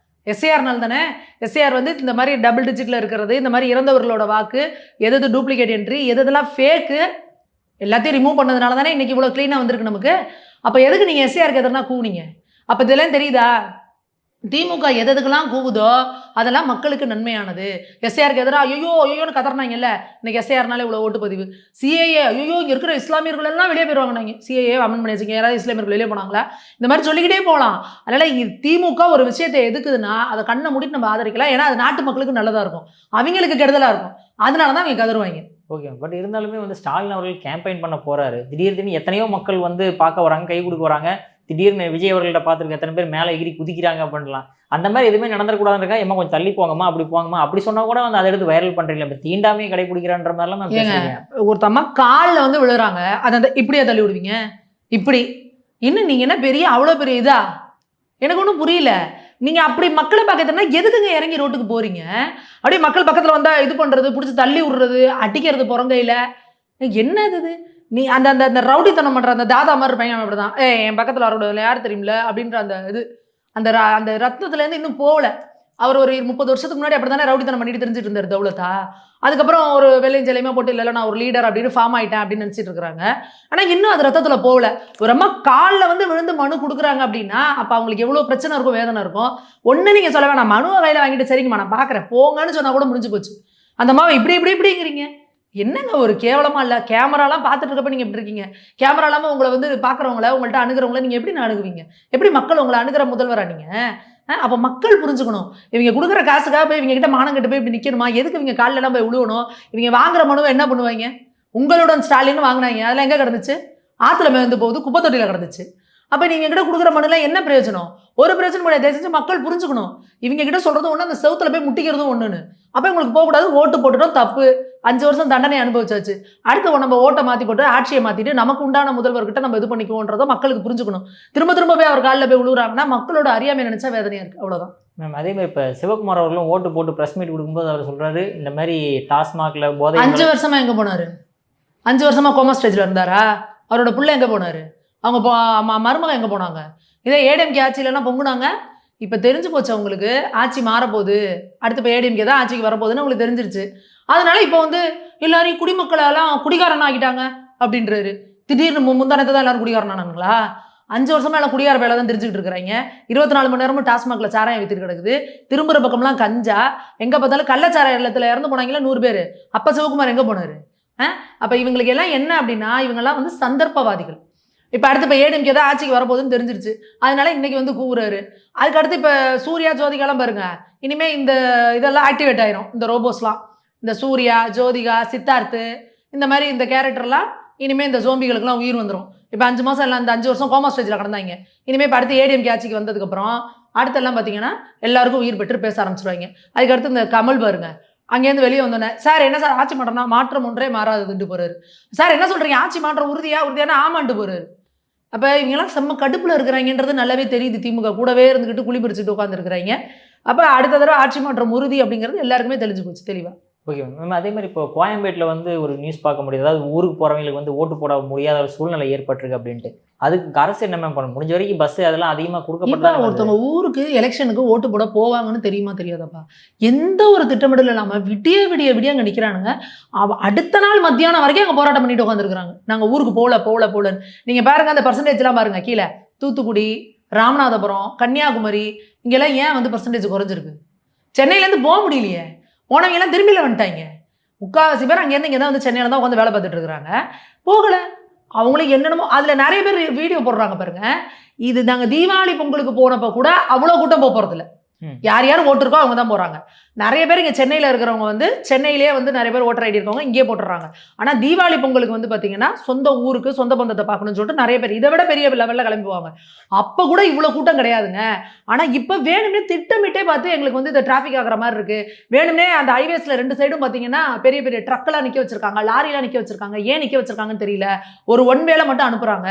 எஸ்ஏஆர்னால தானே. எஸ்ஏஆர் வந்து இந்த மாதிரி டபுள் டிஜிட்டில் இருக்கிறது, இந்த மாதிரி இறந்தவர்களோட வாக்கு, எது டூப்ளிகேட் என்ட்ரி, எதெல்லாம் ஃபேக்கு, எல்லாத்தையும் ரிமூவ் பண்ணதுனால தானே இன்றைக்கி இவ்வளோ க்ளீனாக வந்திருக்கு நமக்கு. அப்போ எதுக்கு நீங்கள் எஸ்ஏஆருக்கு எதிராக கூவுனீங்க? அப்போ இதெல்லாம் தெரியுதா? திமுக எதுக்கெல்லாம் கூவுதோ அதெல்லாம் மக்களுக்கு நன்மையானது. எஸ்ஏஆருக்கு எதிராக ஐயோ ஐயோன்னு கதறினாங்கல்ல, இன்னைக்கு எஸ்ஏஆர்னாலே இவ்வளோ ஓட்டு பதிவு. சிஏஏ ஐயோ இங்கே இருக்கிற இஸ்லாமியர்கள் எல்லாம் வெளியே போயிடுவாங்க. நாங்கள் சிஏஏ அமெண்ட் பண்ணி வச்சுங்க, யாராவது இஸ்லாமியர்கள் வெளியே போனாங்களா? இந்த மாதிரி சொல்லிக்கிட்டே போகலாம். அதனால் திமுக ஒரு விஷயத்தை எதுக்குதுன்னா அதை கண்ணை மூடிட்டு நம்ம ஆதரிக்கலாம். ஏன்னா அது நாட்டு மக்களுக்கு நல்லதாக இருக்கும், அவங்களுக்கு கெடுதலாக இருக்கும். அதனால தான் அவங்க கதறுவாங்க. ஓகே, பட் இருந்தாலுமே வந்து ஸ்டாலின் அவர்கள் கேம்பெயின் பண்ண போறாரு. திடீர்னு எத்தனையோ மக்கள் வந்து பார்க்க வராங்க, கை கொடுக்க வராங்க. திடீர்னு விஜய் அவர்கள்ட்ட பார்த்துருக்க எத்தனை பேர் மேலே எகிரி குதிக்கிறாங்க அப்படின்லாம். அந்த மாதிரி எதுவுமே நடந்துடக்கூடாதுன்னு இருக்கா? ஏமா கொஞ்சம் தள்ளி போங்கம்மா, அப்படி போங்கம்மா அப்படி சொன்னா கூட வந்து அதை எடுத்து வைரல் பண்றீங்களா? இப்போ தீண்டாமே கடைபிடிக்கிறான்ற மாதிரிலாம் நான் பேசுறேன். ஒருத்தம்மா காலில் வந்து விழுறாங்க, அதை இப்படியா தள்ளி விடுவீங்க? இப்படி இன்னும் நீங்க என்ன பெரிய அவ்வளோ பெரிய இதா? எனக்கு ஒன்றும் புரியல. நீங்க அப்படி மக்களை பார்க்கறதுனா எதுக்குங்க இறங்கி ரோட்டுக்கு போறீங்க? அப்படியே மக்கள் பக்கத்தில் வந்தா இது பண்றது, பிடிச்சி தள்ளி விடுறது, அடிக்கிறது புறங்கையில, என்ன இது? நீ அந்த அந்த அந்த ரவுடித்தனம் பண்ணுற அந்த தாதா மாதிரி இருப்பாங்க அப்படி தான். என் பக்கத்தில் வரக்கூடாது, யார் தெரியுமில்ல அப்படின்ற அந்த இது அந்த அந்த ரத்னத்துலேருந்து இன்னும் போகல. அவர் ஒரு 30 வருஷத்துக்கு முன்னாடி அப்படி தானே ரவுடித்தனம் பண்ணிட்டு தெரிஞ்சுட்டு இருந்தார் தௌலத்தா. அதுக்கப்புறம் ஒரு வெள்ளையும் ஜெலையுமா போட்டு இல்லை நான் ஒரு லீடர் அப்படின்னு ஃபார்ம் ஆகிட்டேன் அப்படின்னு நினச்சிட்டு இருக்கிறாங்க. ஆனால் இன்னும் அது ரத்தத்தில் போகல. ஒரு அம்மா காலில் வந்து விழுந்து மனு கொடுக்குறாங்க அப்படின்னா அப்போ அவங்களுக்கு எவ்வளோ பிரச்சனை இருக்கும், வேதனை இருக்கும். ஒன்று நீங்கள் சொல்ல வேணாம், மனுவை கையில் வாங்கிட்டு சரிங்கம்மா நான் பார்க்குறேன் போங்கன்னு சொன்னால் கூட முடிஞ்சு போச்சு. அந்த அம்மாவை இப்படி இப்படி இப்படிங்கிறீங்க. என்னங்க ஒரு கேவலமா இல்லை? கேமராலாம் பார்த்துட்டு இருக்கப்ப நீங்கள் எப்படி இருக்கீங்க? கேமரா இல்லாமல் உங்களை வந்து பார்க்குறவங்கள, உங்கள்கிட்ட அணுகிறவங்கள நீங்கள் எப்படி அணுகுவீங்க? எப்படி மக்கள் உங்களை அணுகிற முதல்வரா நீங்கள்? அப்போ மக்கள் புரிஞ்சுக்கணும். இவங்க கொடுக்குற காசுக்காக போய் இவங்க கிட்ட மானம் கட்டு போய் இப்படி நிற்கணுமா? எதுக்கு இவங்க காலில் எல்லாம் போய் விழுவணும்? இவங்க வாங்குற மனுவை என்ன பண்ணுவாங்க? உங்களோட ஸ்டாலின் வாங்கினாங்க, அதெல்லாம் எங்கே கிடந்துச்சு? ஆற்றுல மேந்து போகுது, குப்பை தொட்டியில் கிடந்துச்சு. அப்போ நீங்கள் கிட்ட கொடுக்குற மனுல என்ன பிரயோஜனம்? ஒரு பிரயோஜனம் கிடையாது. தயவு செஞ்சு மக்கள் புரிஞ்சுக்கணும். இவங்க கிட்ட சொல்கிறதும் ஒன்று, அந்த செவுத்துல போய் முட்டிக்கிறதும் ஒன்றுன்னு. அப்போ உங்களுக்கு போகக்கூடாது. ஓட்டு போட்டுட்டோம், தப்பு, 5 வருஷம் தண்டனை அனுபவிச்சாச்சு. அடுத்து நம்ம ஓட்டை மாற்றி போட்டு ஆட்சியை மாற்றிட்டு நமக்கு உண்டான முதல்வர்கிட்ட நம்ம இது பண்ணிக்குவோன்றதை மக்களுக்கு புரிஞ்சுக்கணும். திரும்ப திரும்ப போய் அவர் காலில் போய் விழுவுறாங்கன்னா மக்களோட அறியாமை நினைச்சா வேதனையாக இருக்குது. அவ்வளோதான் மேம். அதே மாதிரி இப்போ சிவகுமார் அவர்களும் ஓட்டு போட்டு ப்ரெஸ் மீட் கொடுக்கும்போது அவர் சொல்கிறாரு, இந்த மாதிரி டாஸ்மாகில் போதை 5 வருஷமா எங்கே போனார்? 5 வருஷமா கோமா ஸ்டேஜில் இருந்தாரா? அவரோட பிள்ளை எங்கே போனார்? அவங்க மருமகன் எங்கே போனாங்க? இதே ஏடிஎம்கே ஆட்சியிலன்னா பொங்குனாங்க. இப்போ தெரிஞ்சு போச்சு அவங்களுக்கு, ஆட்சி மாறப்போகுது, அடுத்து இப்போ ஏடிஎம்கே தான் ஆட்சிக்கு வரப்போகுதுன்னு உங்களுக்கு தெரிஞ்சிருச்சு. அதனால இப்போ வந்து எல்லாரையும் குடிமக்களெல்லாம் குடிகாரன் ஆகிட்டாங்க அப்படின்றாரு. திடீர்னு முந்தானத்தை தான் எல்லாரும் குடிகாரனானாங்களா? 5 வருஷமா எல்லாம் குடிகார வேலை தான் தெரிஞ்சுக்கிட்டு இருக்கிறாங்க. 24 மணி நேரமும் டாஸ்மாக்ல சாராயம் வித்துட்டு கிடக்குது. திரும்புற பக்கம்லாம் கஞ்சா, எங்கே பார்த்தாலும் கள்ளச்சாராய இல்லத்தில் இறந்து போனாங்களா 100 பேர். அப்போ சிவகுமார் எங்கே போனார்? அப்போ இவங்களுக்கு எல்லாம் என்ன அப்படின்னா இவங்கெல்லாம் வந்து சந்தர்ப்பவாதிகள். இப்போ அடுத்து இப்போ ஏடிஎம்கே தான் ஆட்சிக்கு வரப்போகுதுன்னு தெரிஞ்சிருச்சு, அதனால இன்னைக்கு வந்து கூவுறாரு. அதுக்கு அடுத்து இப்போ சூர்யா ஜோதிகாலாம் பாருங்க, இனிமேல் இந்த இதெல்லாம் ஆக்டிவேட் ஆயிரும். இந்த ரோபோஸ்லாம், இந்த சூர்யா, ஜோதிகா, சித்தார்த்து, இந்த மாதிரி இந்த கேரக்டர்லாம் இனிமேல் இந்த ஜோம்பிகளுக்குலாம் உயிர் வந்துடும். இப்போ 5 மாதம் எல்லாம் இந்த 5 வருஷம் கோமா ஸ்டேஜில் கடந்தாங்க. இனிமேல் இப்போ அடுத்து ஏடிஎம்கே ஆட்சிக்கு வந்ததுக்கப்புறம் அடுத்தெல்லாம் பார்த்தீங்கன்னா எல்லாருக்கும் உயிர் பெற்று பேச ஆரம்பிச்சிருவாங்க. அதுக்கடுத்து இந்த கமல் பாருங்க, அங்கேருந்து வெளியே வந்தோன்னே சார் என்ன சார் ஆட்சி மாற்றம்னா மாற்றம் ஒன்றே மாறாதுன்ட்டு போறாரு. சார் என்ன சொல்கிறீங்க, ஆட்சி மாற்றம் உறுதியான ஆமான்ட்டு போறாரு. அப்போ இவங்கெல்லாம் செம்ம கடுப்பில் இருக்கிறாங்கன்றது நல்லாவே தெரியுது. திமுக கூடவே இருந்துக்கிட்டு குழி பிடிச்சிட்டு உட்காந்துருக்குறாங்க. அப்போ அடுத்த தடவை ஆட்சி மாற்றம் உறுதி அப்படிங்கிறது எல்லாருக்குமே தெரிஞ்சு போச்சு தெளிவாக. Okay ma'am. அதே மாதிரி இப்போ கோயம்பேட்டில் வந்து ஒரு நியூஸ் பார்க்க முடியுது. அதாவது ஊருக்கு போகிறவங்களுக்கு வந்து ஓட்டு போட முடியாத ஒரு சூழ்நிலை ஏற்பட்டிருக்கு அப்படின்ட்டு. அதுக்கு அரசு என்ன மேம் பண்ணணும்? முடிஞ்ச வரைக்கும் பஸ் அதெல்லாம் அதிகமாக இப்ப கொடுக்கப்பட்டு ஒருத்தவங்க ஊருக்கு எலெக்ஷனுக்கு ஓட்டு போட போவாங்கன்னு தெரியுமா தெரியாதாப்பா? எந்த ஒரு திட்டமிடல் இல்லாம விடிய விடிய விடிய அங்க நிக்கிறானுங்க. அடுத்த நாள் மத்தியானம் வரைக்கும் அங்க போராட்டம் பண்ணிட்டு உட்காந்துருக்காங்க. நாங்க ஊருக்கு போலன்னு. நீங்க பாருங்க அந்த பெர்சன்டேஜ்லாம் பாருங்க கீழே. தூத்துக்குடி, ராமநாதபுரம், கன்னியாகுமரி இங்கெல்லாம் ஏன் வந்து பெர்சன்டேஜ் குறைஞ்சிருக்கு? சென்னையிலேருந்து போக முடியலையே. போனவங்க எல்லாம் திரும்பில வந்துட்டாங்க. முக்காவாசி பேர் அங்கேருந்து இங்கே தான் வந்து சென்னையில் தான் உட்காந்து வேலை பார்த்துட்டு இருக்கிறாங்க. போகலை. அவங்களுக்கு என்னென்னமோ அதில் நிறைய பேர் வீடியோ போடுறாங்க பாருங்க. இது நாங்கள் தீபாவளி பொங்கலுக்கு போனப்போ கூட அவ்வளோ கூட்டம் போகிறதில்ல. யார் யார் ஓட்டு இருக்கோ அவங்க தான் போகிறாங்க. நிறைய பேர் இங்கே சென்னையில் இருக்கிறவங்க வந்து சென்னையிலேயே வந்து நிறைய பேர் ஓட்டர் ஐடி இருக்கவங்க இங்கே போட்டுடுறாங்க. ஆனால் தீபாவளி பொங்கலுக்கு வந்து பார்த்தீங்கன்னா சொந்த ஊருக்கு சொந்த பந்தத்தை பார்க்கணும்னு சொல்லிட்டு நிறைய பேர் இதை விட பெரிய லெவலில் கிளம்புவாங்க. அப்போ கூட இவ்வளோ கூட்டம் கிடையாதுங்க. ஆனால் இப்போ வேணும்னே திட்டமிட்டே பார்த்து எங்களுக்கு வந்து இந்த டிராஃபிக் ஆகிற மாதிரி இருக்குது. வேணும்னே அந்த ஹைவேஸில் 2 சைடும் பார்த்தீங்கன்னா பெரிய பெரிய ட்ரக்கெல்லாம் நிற்க வச்சிருக்காங்க, லாரிலாம் நிற்க வச்சிருக்காங்க. ஏன் நிற்க வச்சிருக்காங்கன்னு தெரியல. ஒரு 1 வேளை மட்டும் அனுப்புகிறாங்க.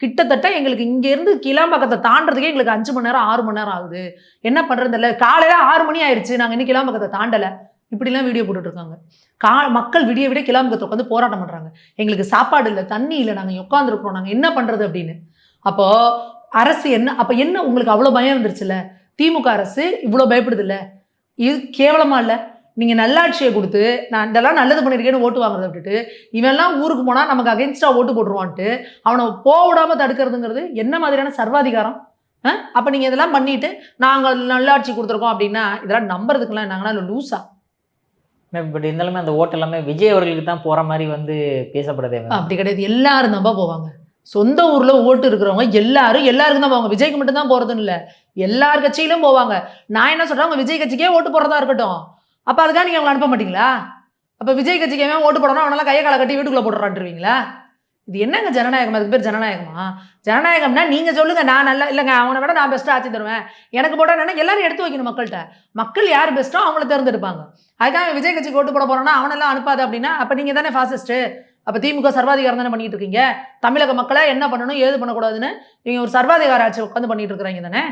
கிட்டத்தட்ட எங்களுக்கு இங்கேருந்து கிளாம்பாக்கத்தை தாண்டறதுக்கே எங்களுக்கு 5 மணி நேரம் 6 மணி நேரம் ஆகுது. என்ன பண்ணுறது இல்லை. காலையில் 6 மணி ஆயிடுச்சு, நாங்கள் இன்னும் கிளாம்பாக்கத்தை தாண்டலை. இப்படிலாம் வீடியோ போட்டுட்ருக்காங்க. மக்கள் விடிய விட கிளாம்பாக்கத்தை உட்காந்து போராட்டம் பண்ணுறாங்க. எங்களுக்கு சாப்பாடு இல்லை, தண்ணி இல்லை, நாங்கள் உட்காந்துருக்கோம், நாங்கள் என்ன பண்ணுறது அப்படின்னு. அப்போது அரசு என்ன உங்களுக்கு அவ்வளோ பயம் வந்துருச்சுல்ல? திமுக அரசு இவ்வளோ பயப்படுது இல்லை? இது கேவலமாக இல்லை? நீங்கள் நல்லாட்சியை கொடுத்து நான் இதெல்லாம் நல்லது பண்ணியிருக்கேன்னு ஓட்டு வாங்குறத விட்டுட்டு இவெல்லாம் ஊருக்கு போனால் நமக்கு அகென்ஸ்டாக ஓட்டு போட்டுருவான்ட்டு அவனை போடாமல் தடுக்கிறதுங்கிறது என்ன மாதிரியான சர்வாதிகாரம்? அப்போ நீங்கள் இதெல்லாம் பண்ணிட்டு நாங்கள் நல்லாட்சி கொடுத்துருக்கோம் அப்படின்னா இதெல்லாம் நம்புறதுக்குலாம் நாங்கன்னா இல்லை லூஸா? பட் இருந்தாலுமே அந்த ஓட்டு எல்லாமே விஜய் அவர்களுக்கு தான் போகிற மாதிரி வந்து பேசப்படுதே. அப்படி கிடையாது. எல்லாரும் தான்ப்பா போவாங்க. சொந்த ஊரில் ஓட்டு இருக்கிறவங்க எல்லாருக்கும் தான் போவாங்க. விஜய்க்கு மட்டும் தான் போகிறதுன்னு இல்லை, எல்லார் கட்சியிலும் போவாங்க. நான் என்ன சொல்கிறேன், அவங்க விஜய் கட்சிக்கே ஓட்டு போடுறதா இருக்கட்டும். அப்போ அதுக்காக நீங்கள் அவங்களை அனுப்ப மாட்டீங்களா? அப்போ விஜய் கட்சிக்கு எவன் ஓட்டு போடணும் அவனெல்லாம் கையை காலை கட்டி வீட்டுக்குள்ளே போட்டுறான்ட்டுருவீங்களா? இது என்னங்க ஜனநாயகம்? அதுக்கு பேர் ஜனநாயகமா? ஜனநாயகம்னா நீங்கள் சொல்லுங்கள், நான் நல்லா இல்லைங்க அவனை விட நான் பெஸ்ட்டாக ஆட்சி தருவேன், எனக்கு போட்டால் என்னென்னா எல்லாரும் எடுத்து வைக்கணும் மக்கள்கிட்ட. மக்கள் யார் பெஸ்ட்டோ அவங்கள தேர்ந்தெடுப்பாங்க. அதுக்காக விஜய் கட்சிக்கு ஓட்டு போட போகிறோன்னா அவனெல்லாம் அனுப்பாது அப்படின்னா அப்போ நீங்கள் தானே ஃபாசிஸ்ட்டு. அப்போ திமுக சர்வாதிகாரம் தானே பண்ணிட்டு இருக்கீங்க. தமிழக மக்களை என்ன பண்ணணும் ஏது பண்ணக்கூடாதுன்னு நீங்கள் ஒரு சர்வாதிகார ஆட்சி உட்காந்து பண்ணிட்டு இருக்கிறீங்க தானே.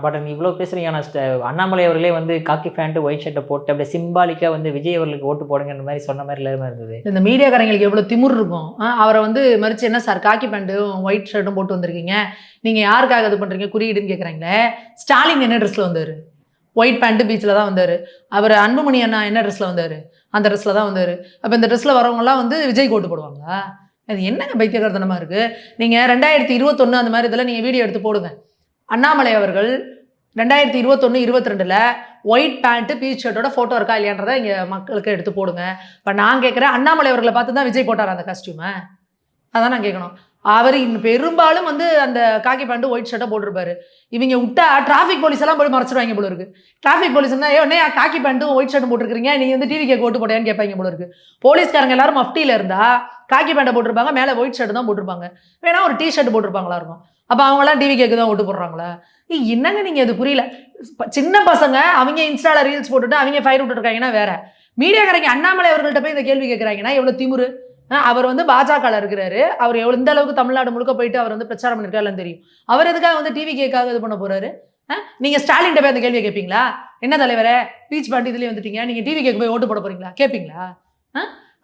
பட் நீ இவ்வளோ பேசுகிறீங்க. ஆனால் அண்ணாமலை அவர்களே வந்து காக்கி பேண்ட்டு ஒயிட் ஷர்ட்டை போட்டு அப்படியே சிம்பாலிக்காக வந்து விஜய் அவர்களுக்கு ஓட்டு போடுங்கிற மாதிரி சொன்ன மாதிரி எல்லாருமே இருந்தது. இந்த மீடியாக்காரங்களுக்கு எவ்வளோ திமிர் இருக்கும். அவரை வந்து மறிச்சு என்ன சார் காக்கி பேண்ட்டும் ஒயிட் ஷர்ட்டும் போட்டு வந்திருக்கீங்க, நீங்கள் யாருக்காக இது பண்ணுறீங்க குறியீடுன்னு கேட்குறாங்களே. ஸ்டாலின் என்ன ட்ரெஸ்ஸில் வந்தார்? ஒயிட் பேண்ட்டு பீச்சில் தான் வந்தார். அவர் அன்புமணி அண்ணா என்ன ட்ரெஸ்ஸில் வந்தார்? அந்த ட்ரெஸ்ஸில் தான் வந்தார். அப்போ இந்த ட்ரெஸ்ஸில் வரவங்கலாம் வந்து விஜய் ஓட்டு போடுவாங்களா? அது என்னங்க பைத்தியக்காரத்தனமாக இருக்குது. நீங்கள் 2021 அந்த மாதிரி இதெல்லாம் நீங்கள் வீடியோ எடுத்து போடுங்க. அண்ணாமலை அவர்கள் 2021-22 ஒயிட் பேண்ட்டு பீச் ஷர்ட்டோட ஃபோட்டோ இருக்கா இல்லையான்றதை இங்கே மக்களுக்கு எடுத்து போடுங்க. இப்போ நான் கேட்குறேன், அண்ணாமலை அவர்களை பார்த்து தான் விஜய் போட்டார் அந்த காஸ்டியூமை? அதான் நான் கேட்கணும். அவர் பெரும்பாலும் வந்து அந்த காக்கி பேண்ட்டு ஒயிட் ஷர்ட்டை போட்டிருப்பாரு. இவங்க விட்டா டிராஃபிக் போலீஸ் எல்லாம் போய் மறைச்சிருவாங்க போல இருக்கு. டிராஃபிக் போலீஸ் இருந்தால் ஏன்னே காக்கி பேண்ட்டும் ஒயிட் ஷர்ட்டும் போட்டிருக்கீங்க, நீங்கள் வந்து டிவி கேட்க ஓட்டு போடையான்னு கேட்பாங்க போல இருக்கு. போலீஸ்காரங்க எல்லாரும் மஃப்டியில் இருந்தால் காக்கி பேண்ட்டை போட்டிருப்பாங்க, மேலே ஒயிட் ஷர்ட் தான் போட்டிருப்பாங்க, வேணா ஒரு டிஷர்ட் போட்டிருப்பாங்களா இருக்கும். அப்போ அவங்களாம் டிவி கேக்கு தான் ஓட்டு போடுறாங்களா? என்னங்க நீங்கள் அது புரியல. சின்ன பசங்க அவங்க இன்ஸ்டாவில் ரீல்ஸ் போட்டுட்டு அவங்க ஃபயர் விட்டுருக்காங்கன்னா வேற. மீடியாக்காரங்க அண்ணாமலை அவர்கள்ட்ட போய் இந்த கேள்வி கேட்குறாங்கன்னா எவ்வளோ திமுரு. அவர் வந்து பாஜகவில் இருக்கிறாரு. அவர் எந்த அளவுக்கு தமிழ்நாடு முழுக்க போயிட்டு அவர் வந்து பிரச்சாரம் பண்ணிருக்காருன்னு தெரியும். அவர் எதுக்காக வந்து டிவி கேக்காக இது பண்ண போறாரு? நீங்கள் ஸ்டாலின் போய் அந்த கேள்வியை கேட்பீங்களா? என்ன தலைவரே பீச் பாண்டி இதுலேயே வந்துட்டீங்க, நீங்கள் டிவி கேக்கு போய் ஓட்டு போட போறீங்களா கேட்பீங்களா?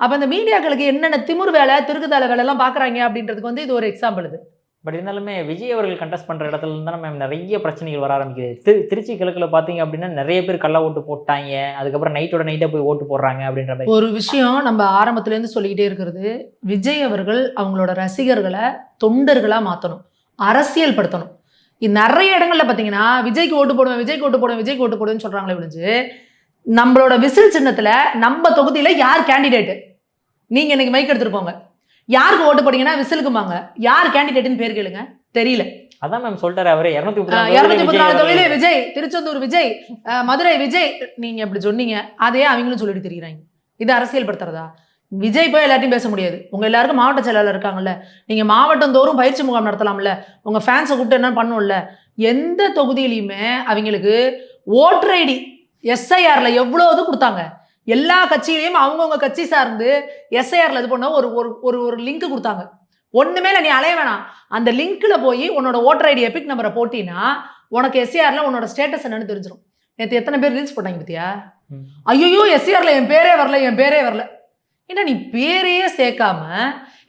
அப்போ இந்த மீடியாக்களுக்கு என்னென்ன திமுர் வேலை திருக்குதால வேலைலாம் பார்க்குறாங்க அப்படின்றதுக்கு வந்து இது ஒரு எக்ஸாம்பிள். இது பட் இருந்தாலுமே விஜய் அவர்கள் கண்டெஸ்ட் பண்ணுற இடத்துல இருந்தால் மேம் நிறைய பிரச்சனைகள் வர ஆரம்பிக்குது. திருச்சி கிழக்கில் பார்த்தீங்க அப்படின்னா நிறைய பேர் கள்ள ஓட்டு போட்டாங்க, அதுக்கப்புறம் நைட்டோட நைட்டாக போய் ஓட்டு போடுறாங்க அப்படின்ற மாதிரி ஒரு விஷயம் நம்ம ஆரம்பத்துலேருந்து சொல்லிக்கிட்டே இருக்கிறது. விஜய் அவர்கள் அவங்களோட ரசிகர்களை தொண்டர்களாக மாற்றணும், அரசியல் படுத்தணும். நிறைய இடங்கள்ல பார்த்தீங்கன்னா விஜய்க்கு ஓட்டு போடுவேன் விஜய்க்கு ஓட்டு போடுவேன் விஜய்க்கு ஓட்டு போடுவேன்னு சொல்கிறாங்களே விழிஞ்சு நம்மளோட விசில் சின்னத்தில் நம்ம தொகுதியில் யார் கேண்டிடேட்டு நீங்கள் இன்னைக்கு மைக் எடுத்துட்டு போங்க, யாருக்கு ஓட்டு போட்டீங்கன்னா விசிலுக்குமாங்க, யார் கேண்டிடேட்னு பேர் கேளுங்க, தெரியல. அதான் மேம் சொல்லிட்டாரு அவரே. 234 தொகுதியிலே விஜய், திருச்செந்தூர் விஜய், மதுரை விஜய், நீங்க எப்படி சொன்னீங்க அதே அவங்களும் சொல்லிட்டு தெரியுறாங்க. இது அரசியல் படுத்துறதா? விஜய் போய் எல்லாத்தையும் பேச முடியாது. உங்க எல்லாருக்கும் மாவட்ட செயலாளர் இருக்காங்கல்ல, நீங்க மாவட்டம் தோறும் பயிற்சி முகாம் நடத்தலாம்ல, உங்க ஃபேன்ஸை கூப்பிட்டு என்ன பண்ணும்ல. எந்த தொகுதியிலையுமே அவங்களுக்கு ஓட்டர் ஐடி எஸ்ஐஆர்ல எவ்வளவு கொடுத்தாங்க. எல்லா கட்சியிலையும் அவங்கவுங்க கட்சி சார்ந்து எஸ்ஐஆர்ல இது பண்ண ஒரு லிங்க் கொடுத்தாங்க. ஒண்ணுமே இல்லை, நீ அலைய வேணாம். அந்த லிங்க்ல போய் உன்னோட ஓட்டர் ஐடி எபிக் நம்பரை போட்டினா உனக்கு எஸ்ஐஆர்ல உன்னோட ஸ்டேட்டஸ் என்னன்னு தெரிஞ்சிடும். நேற்று எத்தனை பேர் ரீல்ஸ் போட்டாங்க பத்தியா? ஐயோ எஸ்சிஆர்ல என் பேரே வரல. ஏன்னா நீ பேரையே சேர்க்காம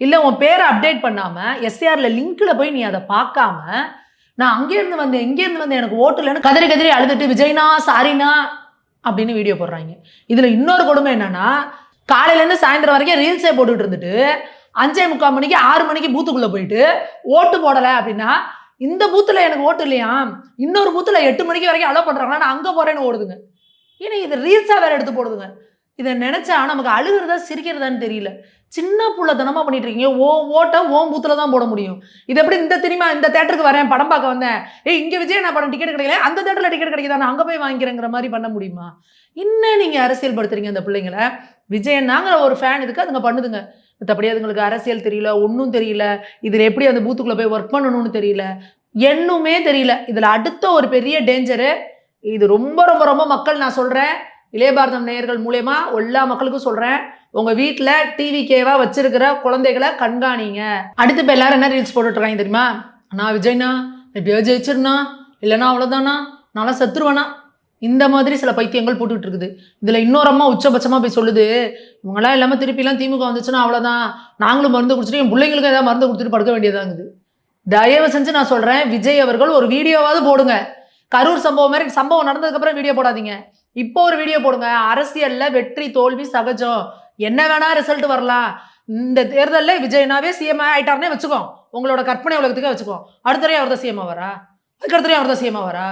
இல்லை உன் பேரை அப்டேட் பண்ணாம எஸ்சிஆர்ல லிங்க்ல போய் நீ அதை பார்க்காம நான் இங்கேருந்து வந்தேன் எனக்கு ஓட்டு இல்லைன்னு கதறி அழுதுட்டு விஜய்னா சாரினா அப்படின்னு வீடியோ போடுறாங்க. இதுல இன்னொரு கொடுமை என்னன்னா, காலையிலேருந்து சாயந்தரம் வரைக்கும் ரீல்ஸே போட்டுட்டு இருந்துட்டு 5:45 மணிக்கு 6 மணிக்கு பூத்துக்குள்ள போயிட்டு ஓட்டு போடலை அப்படின்னா, இந்த பூத்துல எனக்கு ஓட்டு இல்லையா, இன்னொரு பூத்துல 8 மணிக்கு வரைக்கும் அலோ பண்றாங்களா, நான் அங்க போறேன்னு ஓடுதுங்க. ஏன்னா இது ரீல்ஸா வேற எடுத்து போடுதுங்க. இதை நினைச்சா நமக்கு அழுகிறதா சிரிக்கிறதான்னு தெரியல. சின்ன புள்ள தனமா பண்ணிட்டு இருக்கீங்க. ஓட்ட பூத்துல தான் போட முடியும். இது எப்படி இந்த தேட்டருக்கு வரேன் படம் பார்க்க வந்தேன், இங்க விஜய் நான் படம் டிக்கெட் கிடைக்கல, அந்த தேட்டர்ல டிக்கெட் கிடைக்குதா நான் அங்க போய் வாங்கிக்கிறேங்கிற மாதிரி பண்ண முடியுமா? இன்னும் நீங்க அரசியல் படுத்துறீங்க அந்த பிள்ளைங்களை. விஜயனாங்கிற ஒரு ஃபேன் இதுக்கு அதுங்க பண்ணுதுங்க. மற்றபடி அதுங்களுக்கு அரசியல் தெரியல, ஒன்றும் தெரியல, இதுல எப்படி அந்த பூத்துக்குள்ள போய் ஒர்க் பண்ணணும்னு தெரியல, என்னுமே தெரியல. இதுல அடுத்த ஒரு பெரிய டேஞ்சரு, இது ரொம்ப ரொம்ப ரொம்ப மக்கள், நான் சொல்றேன் இளைய பாரதம் நேயர்கள் மூலமா எல்லா மக்களுக்கும் சொல்றேன், உங்க வீட்டுல டிவி கேவா வச்சிருக்கிற குழந்தைகளை கண்காணிங்க. அடுத்து இப்ப எல்லாரும் என்ன ரீல்ஸ் போட்டுட்டு இருக்காங்க தெரியுமா, நான் விஜய்னா எப்படியோ ஜெயிச்சிருனா, இல்லைன்னா அவ்வளவுதானா, நான்லாம் செத்துருவேனா, இந்த மாதிரி சில பைத்தியங்கள் போட்டுக்கிட்டு இருக்குது. இதுல இன்னொரு அம்மா உச்சபட்சமா போய் சொல்லுது, இவங்கெல்லாம் இல்லாம திருப்பிலாம் திமுக வந்துச்சுன்னா அவ்வளவுதான், நாங்களும் மருந்து குடிச்சிட்டு என் பிள்ளைங்களுக்கும் ஏதாவது மருந்து கொடுத்துட்டு படுக்க வேண்டியதாங்குது. தயவு செஞ்சு நான் சொல்றேன், விஜய் அவர்கள் ஒரு வீடியோவாவது போடுங்க. கரூர் சம்பவம் மாதிரி சம்பவம் நடந்ததுக்கு அப்புறம் வீடியோ போடாதீங்க, இப்போ ஒரு வீடியோ போடுங்க. அரசியல்ல வெற்றி தோல்வி சகஜம், என்ன வேணா ரிசல்ட் வரலாம். இந்த தேர்தலில் விஜயனாவே சிஎம் ஆயிட்டாருன்னே வச்சுக்கோ, உங்களோட கற்பனை உலகத்துக்கே வச்சுக்கோ, அடுத்தரையும் அவர் தான் சிஎம் ஆவாரா, அதுக்கு அடுத்தரையும் அவர் தான் சிஎம் ஆவாரா?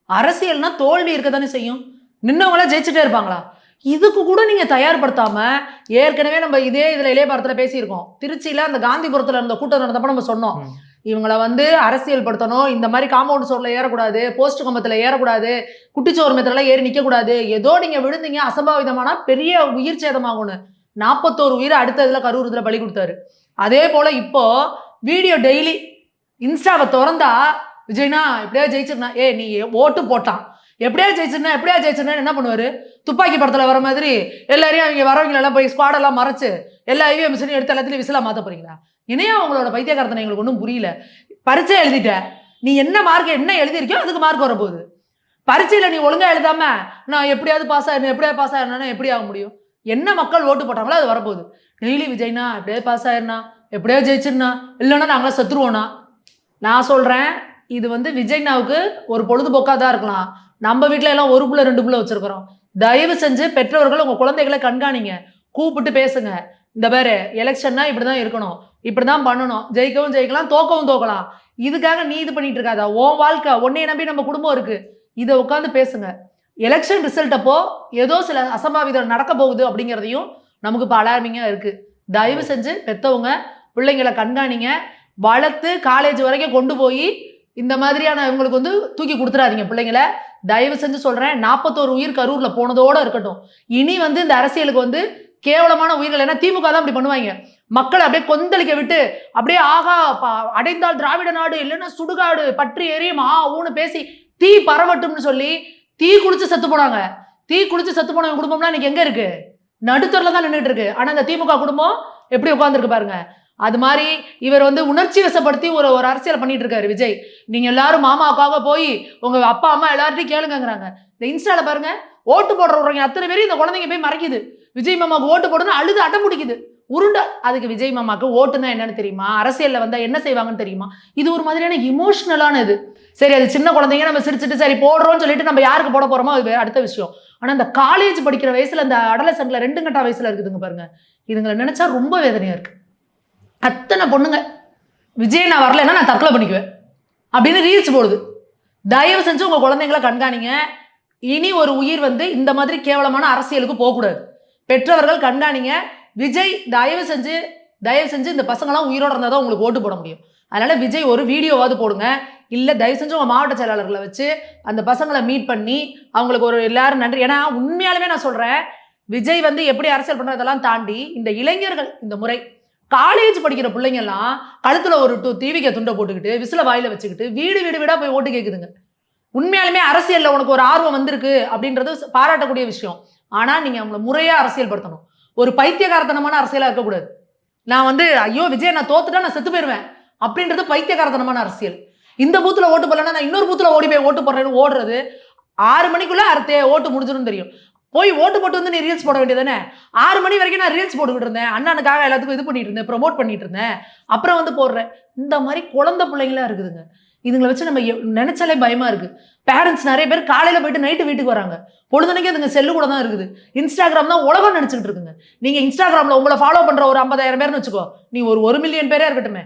அரசியல்னா தோல்வி இருக்க தானே செய்யும், நின்னவங்களா ஜெயிச்சுட்டே இருப்பாங்களா? இதுக்கு கூட நீங்க தயார்படுத்தாம, ஏற்கனவே நம்ம இதே இதுல இளைய பாரதத்துல பேசியிருக்கோம், திருச்சியில அந்த காந்திபுரத்துல இருந்த கூட்டம் நடந்தப்ப நம்ம சொன்னோம், இவங்களை அரசியல் படுத்தணும், இந்த மாதிரி காம்பவுண்ட் சோர்ல ஏறக்கூடாது, போஸ்ட் கம்பத்துல ஏறக்கூடாது, குட்டிச்சோர் மெத்தல ஏறி நிக்க கூடாது, ஏதோ நீங்க விழுந்தீங்க அசம்பாவிதமானா பெரிய உயிர் சேதமாகணும். 41 உயிரை அடுத்த இதுல கரூர் இதுல பலி கொடுத்தாரு. அதே போல இப்போ வீடியோ டெய்லி இன்ஸ்டாவை திறந்தா, விஜய்னா எப்படியா ஜெயிச்சிருந்தா, நீ ஓட்டு போட்டான் எப்படியா ஜெயிச்சிருந்தா என்ன பண்ணுவாரு, துப்பாக்கி படத்துல வர மாதிரி எல்லாரையும் அவங்க வரவங்க எல்லாம் போய் ஸ்குவாடெல்லாம் மறைச்சு எல்லா ஐவிஎம் மிஷினையும் எடுத்து எல்லாத்துலயும் விசிலா மாத்த போறீங்களா? இனியா உங்களோட பைத்தியக்காரத்தனை எங்களுக்கு ஒன்றும் புரியல. பரீட்சை எழுதிட்ட, நீ என்ன மார்க் என்ன எழுதிருக்கியோ அதுக்கு மார்க் வரப்போகுது. பரீட்சையில நீ ஒழுங்கா எழுதாம நான் எப்படியாவது பாஸ் ஆயிடணும் எப்படி ஆக முடியும்? என்ன மக்கள் ஓட்டு போட்டாங்களோ அது வரப்போகுது. டெய்லி விஜய்னா எப்படியாவது பாஸ் ஆயிடனா, எப்படியாவது ஜெயிச்சிருந்தா, இல்லைன்னா நாங்களாம் செத்துருவோனா. நான் சொல்றேன், இது விஜய்னாவுக்கு ஒரு பொழுதுபோக்காக தான் இருக்கலாம். நம்ம வீட்டில எல்லாம் 1 புள்ள 2 புள்ள வச்சிருக்கிறோம். தயவு செஞ்சு பெற்றவர்கள் உங்க குழந்தைகளை கண்காணிங்க, கூப்பிட்டு பேசுங்க. இந்த பேரு எலெக்ஷன்னா இப்படிதான் இருக்கணும், இப்படிதான் பண்ணணும், ஜெயிக்கவும் ஜெயிக்கலாம், தோக்கவும் தோக்கலாம். இதுக்காக நீ இது பண்ணிட்டு இருக்காதா, உன் வாழ்க்கை, உன்னைய நம்பி நம்ம குடும்பம் இருக்கு, இதை உட்காந்து பேசுங்க. எலெக்ஷன் ரிசல்ட் அப்போ ஏதோ சில அசம்பாவிதம் நடக்க போகுது அப்படிங்கிறதையும் நமக்கு இப்போ அலார்மிங்கா இருக்கு. தயவு செஞ்சு பெற்றவங்க பிள்ளைங்களை கண்காணிங்க, வளர்த்து காலேஜ் வரைக்கும் கொண்டு போய் இந்த மாதிரியான இவங்களுக்கு தூக்கி கொடுத்துடாதீங்க பிள்ளைங்களை. தயவு செஞ்சு சொல்றேன், 41 உயிர் கரூர்ல போனதோட இருக்கட்டும். இனி இந்த அரசியலுக்கு கேவலமான உயிர்கள், ஏன்னா திமுக தான் அப்படி பண்ணுவாங்க, மக்களை அப்படியே கொந்தளிக்க விட்டு அப்படியே ஆகா அடைந்தால் திராவிட நாடு இல்லைன்னா சுடுகாடு பற்றி எரியும் ஊன்னு பேசி தீ பரவட்டும்னு சொல்லி தீ குளிச்சு செத்து போனாங்க. தீ குளிச்சு செத்து போன குடும்பம்லாம் இன்னைக்கு எங்க இருக்கு? நடுத்தரில் தான் நின்றுட்டு இருக்கு. ஆனா இந்த திமுக குடும்பம் எப்படி உட்காந்துருக்கு பாருங்க. அது மாதிரி இவர் உணர்ச்சி வசப்படுத்தி ஒரு அரசியல் பண்ணிட்டு இருக்காரு விஜய். நீங்க எல்லாரும் மாமாவுக்காக போய் உங்க அப்பா அம்மா எல்லார்ட்டையும் கேளுங்கிறாங்க. இந்த இன்ஸ்டால பாருங்க, ஓட்டு போடுறவங்க அத்தனை பேரும் இந்த குழந்தைங்க போய் மறைக்குது, விஜய் மாமாவுக்கு ஓட்டு போடணும் அழுது அடம் பிடிக்குது உருண்டா. அதுக்கு விஜய் மாமாவுக்கு ஓட்டுனா என்னன்னு தெரியுமா, அரசியல்ல வந்தா என்ன செய்வாங்கன்னு தெரியுமா? இது ஒரு மாதிரியான இமோஷனலான இது. சரி, அது சின்ன குழந்தைங்க, நம்ம சிரிச்சுட்டு சரி போடுறோம்னு சொல்லிட்டு நம்ம யாருக்கு போட போறோமோ அது அடுத்த விஷயம். ஆனா இந்த காலேஜ் படிக்கிற வயசுல, இந்த அடலசன்ட்ல 2 கட்டா வயசுல இருக்குதுங்க பாருங்க, இதுங்களை நினைச்சா ரொம்ப வேதனையா இருக்கு. அத்தனை பொண்ணுங்க விஜய் நான் வரலைன்னா நான் தற்கொலை பண்ணிக்குவேன் அப்படின்னு ரீல்ஸ் போடுது. தயவு செஞ்சு உங்க குழந்தைங்களை கண்காணிங்க. இனி ஒரு உயிர் இந்த மாதிரி கேவலமான அரசியலுக்கு போகக்கூடாது. பெற்றவர்கள் கண்காணிங்க. விஜய் தயவு செஞ்சு இந்த பசங்களாம் உயிரோட இருந்தால் தான் உங்களுக்கு ஓட்டு போட முடியும். அதனால விஜய் ஒரு வீடியோவாவது போடுங்க. இல்லை தயவு செஞ்சு உங்கள் மாவட்ட செயலாளர்களை வச்சு அந்த பசங்களை மீட் பண்ணி அவங்களுக்கு ஒரு எல்லாரும் நன்றி. ஏன்னா உண்மையாலுமே நான் சொல்கிறேன், விஜய் எப்படி அரசியல் பண்ணுறதெல்லாம் தாண்டி இந்த இளைஞர்கள் இந்த முறை காலேஜ் படிக்கிற பிள்ளைங்கெல்லாம் கழுத்தில் ஒரு தீவிக்க துண்டை போட்டுக்கிட்டு விசில வாயில வச்சுக்கிட்டு வீடு வீடாக போய் ஓட்டு கேட்குதுங்க. உண்மையாலுமே அரசியலில் உனக்கு ஒரு ஆர்வம் வந்திருக்கு அப்படின்றது பாராட்டக்கூடிய விஷயம். ஆனால் நீங்கள் அவங்களை முறையாக அரசியல் படுத்தணும். ஒரு பைத்தியகாரத்தனமான அரசியலாக இருக்கக்கூடாது. நான் ஐயோ விஜய் நான் தோத்துட்டா நான் செத்து போயிடுவேன் அப்படின்றது பைத்தியகாரத்தனமான அரசியல். இந்த பூத்துல ஓட்டு போடலன்னா நான் இன்னொரு பூத்துல ஓடி போய் ஓட்டு போடுறேன்னு ஓடுறது 6 மணிக்குள்ள ஓட்டு முடிஞ்சிடும் தெரியும். போய் ஓட்டு போட்டு வந்து நீ ரீல்ஸ் போட வேண்டியதானே? 6 மணி வரைக்கும் நான் ரீல்ஸ் போட்டுக்கிட்டு இருந்தேன். அண்ணனுக்காக எல்லாத்துக்கும் இது பண்ணிட்டு இருந்தேன், ப்ரொமோட் பண்ணிட்டு இருந்தேன். அப்புறம் வந்து போடுறேன். இந்த மாதிரி குழந்தை பிள்ளைங்களா இருக்குதுங்க. இதுங்கள வச்சு நம்ம நினைச்சாலே பயமா இருக்கு. பேரண்ட்ஸ் நிறைய பேர் காலையில போயிட்டு நைட்டு வீட்டுக்கு வராங்க. பொழுதுனைக்கு அதுங்க செல்லு கூட தான் இருக்குது. இன்ஸ்டாகிராம் தான் உலகம் நினைச்சுட்டு இருக்குங்க. நீங்க இன்ஸ்டாகிராம்ல உங்களை ஃபாலோ பண்ற ஒரு 50,000 பேர்னு வச்சுக்கோ. நீ ஒரு 1 மில்லியன் பேரே இருக்கட்டுமே.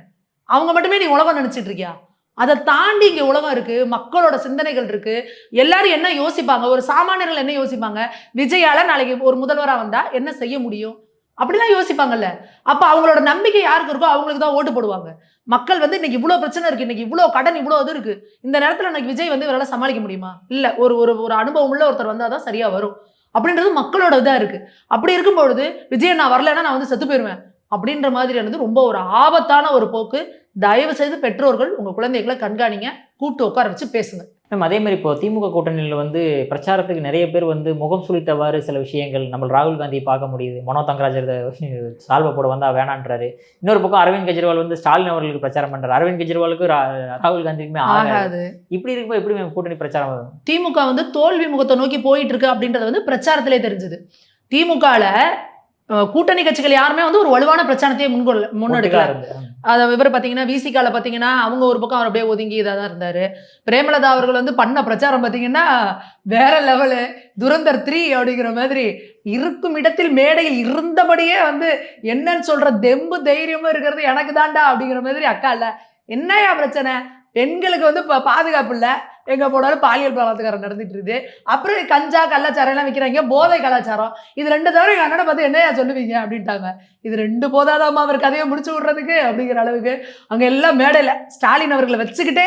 அவங்க மட்டுமே நீ உலகம் நினைச்சிட்டு இருக்கியா? அதை தாண்டி இங்க உலகம் இருக்கு. மக்களோட சிந்தனைகள் இருக்கு. எல்லாரும் என்ன யோசிப்பாங்க? ஒரு சாமானியர்கள் என்ன யோசிப்பாங்க? விஜயால நாளைக்கு ஒரு முதல்வரா வந்தா என்ன செய்ய முடியும்? அப்படிலாம் யோசிப்பாங்கல்ல. அப்ப அவங்களோட நம்பிக்கை யாருக்கு இருக்கோ அவங்களுக்கு தான் ஓட்டு போடுவாங்க. மக்கள் வந்து இன்னைக்கு இவ்வளவு பிரச்சனை இருக்கு, இன்னைக்கு இவ்வளவு கடன், இவ்வளவு இது இருக்கு. இந்த நேரத்துல இன்னைக்கு விஜய் வந்து இவரால சமாளிக்க முடியுமா? இல்ல. ஒரு ஒரு ஒரு அனுபவம் உள்ள ஒருத்தர் வந்தாதான் சரியா வரும். அப்படின்றது மக்களோட இதா இருக்கு. அப்படி இருக்கும் பொழுது விஜய் நான் வரலைன்னா நான் வந்து செத்து போயிருவேன் அப்படின்ற மாதிரியானது ரொம்ப ஒரு ஆபத்தான ஒரு போக்கு. தயவு செய்து பெற்றோர்கள் உங்க குழந்தைகளை கண்காணிங்க, கூப்பிட்டு உட்கார வச்சு பேசுங்க. மேம் அதே மாதிரி இப்போ திமுக கூட்டணியில் வந்து பிரச்சாரத்துக்கு நிறைய பேர் வந்து முகம் சுளித்தவாறு சில விஷயங்கள் நம்ம ராகுல் காந்தியை பார்க்க முடியுது. மனோ தங்கராஜர் சால்வை போட வந்தா வேணான்றாரு. இன்னொரு பக்கம் அரவிந்த் கெஜ்ரிவால் வந்து ஸ்டாலின் அவர்களுக்கு பிரச்சாரம் பண்றாரு. அரவிந்த் கெஜ்ரிவாலுக்கு ராகுல் காந்திக்குமே ஆகாது. இப்படி இருக்கும்போது எப்படி மேம் கூட்டணி பிரச்சாரம் வரும்? திமுக வந்து தோல்வி முகத்தை நோக்கி போயிட்டு இருக்கு அப்படின்றது வந்து பிரச்சாரத்திலே தெரிஞ்சது. திமுகல கூட்டணி கட்சிகள் யாருமே வந்து ஒரு வலுவான பிரச்சாரத்தையே முன்னெடுக்கல. அதை இவர் பார்த்தீங்கன்னா விசிகால பார்த்தீங்கன்னா அவங்க ஒரு பக்கம் அவர் அப்படியே ஒதுங்கி இதாக தான் இருந்தாரு. பிரேமலதா அவர்கள் வந்து பண்ண பிரச்சாரம் பார்த்தீங்கன்னா வேற லெவலு. துரந்தர் 3 அப்படிங்கிற மாதிரி இருக்கும் இடத்தில் மேடையில் இருந்தபடியே வந்து என்னன்னு சொல்ற தெம்பு தைரியமும் இருக்கிறது எனக்கு தாண்டா அப்படிங்கிற மாதிரி. அக்கா இல்ல என்னையா பிரச்சனை? பெண்களுக்கு வந்து பாதுகாப்பு இல்லை, எங்க போனாலும் பாலியல் பலாத்காரம் நடந்துட்டு இருக்குது. அப்புறம் கஞ்சா கள்ளச்சாரம் எல்லாம் விற்கிறாங்க, போதை கலாச்சாரம். இது 2 தவிர எங்க அண்ணனை பார்த்து என்னையா சொல்லுவீங்க அப்படின்ட்டாங்க. இது 2 போதாதாமா அவர் கதையை முடிச்சு விடுறதுக்கு அப்படிங்கிற அளவுக்கு அங்க எல்லாம் மேடையில ஸ்டாலின் அவர்களை வச்சுக்கிட்டே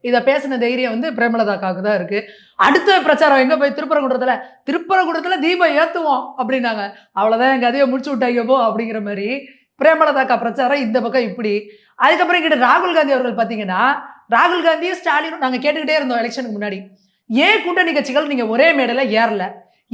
இதை பேசின தைரியம் வந்து பிரேமலதாக்காவுக்கு தான் இருக்கு. அடுத்த பிரச்சாரம் எங்க போய் திருப்பரங்குன்றத்துல தீபம் ஏத்துவோம் அப்படின்னாங்க. அவ்வளவுதான் என் கதையை முடிச்சு விட்டாங்க போ அப்படிங்கிற மாதிரி பிரேமலதாக்கா பிரச்சாரம் இந்த பக்கம் இப்படி. அதுக்கப்புறம் கிட்ட ராகுல் காந்தி அவர்கள் பார்த்தீங்கன்னா, ராகுல் காந்தியும் ஸ்டாலினும் நாங்கள் கேட்டுக்கிட்டே இருந்தோம் எலெக்ஷனுக்கு முன்னாடி, ஏன் கூட்டணி கட்சிகள் நீங்கள் ஒரே மேடையில் ஏறல,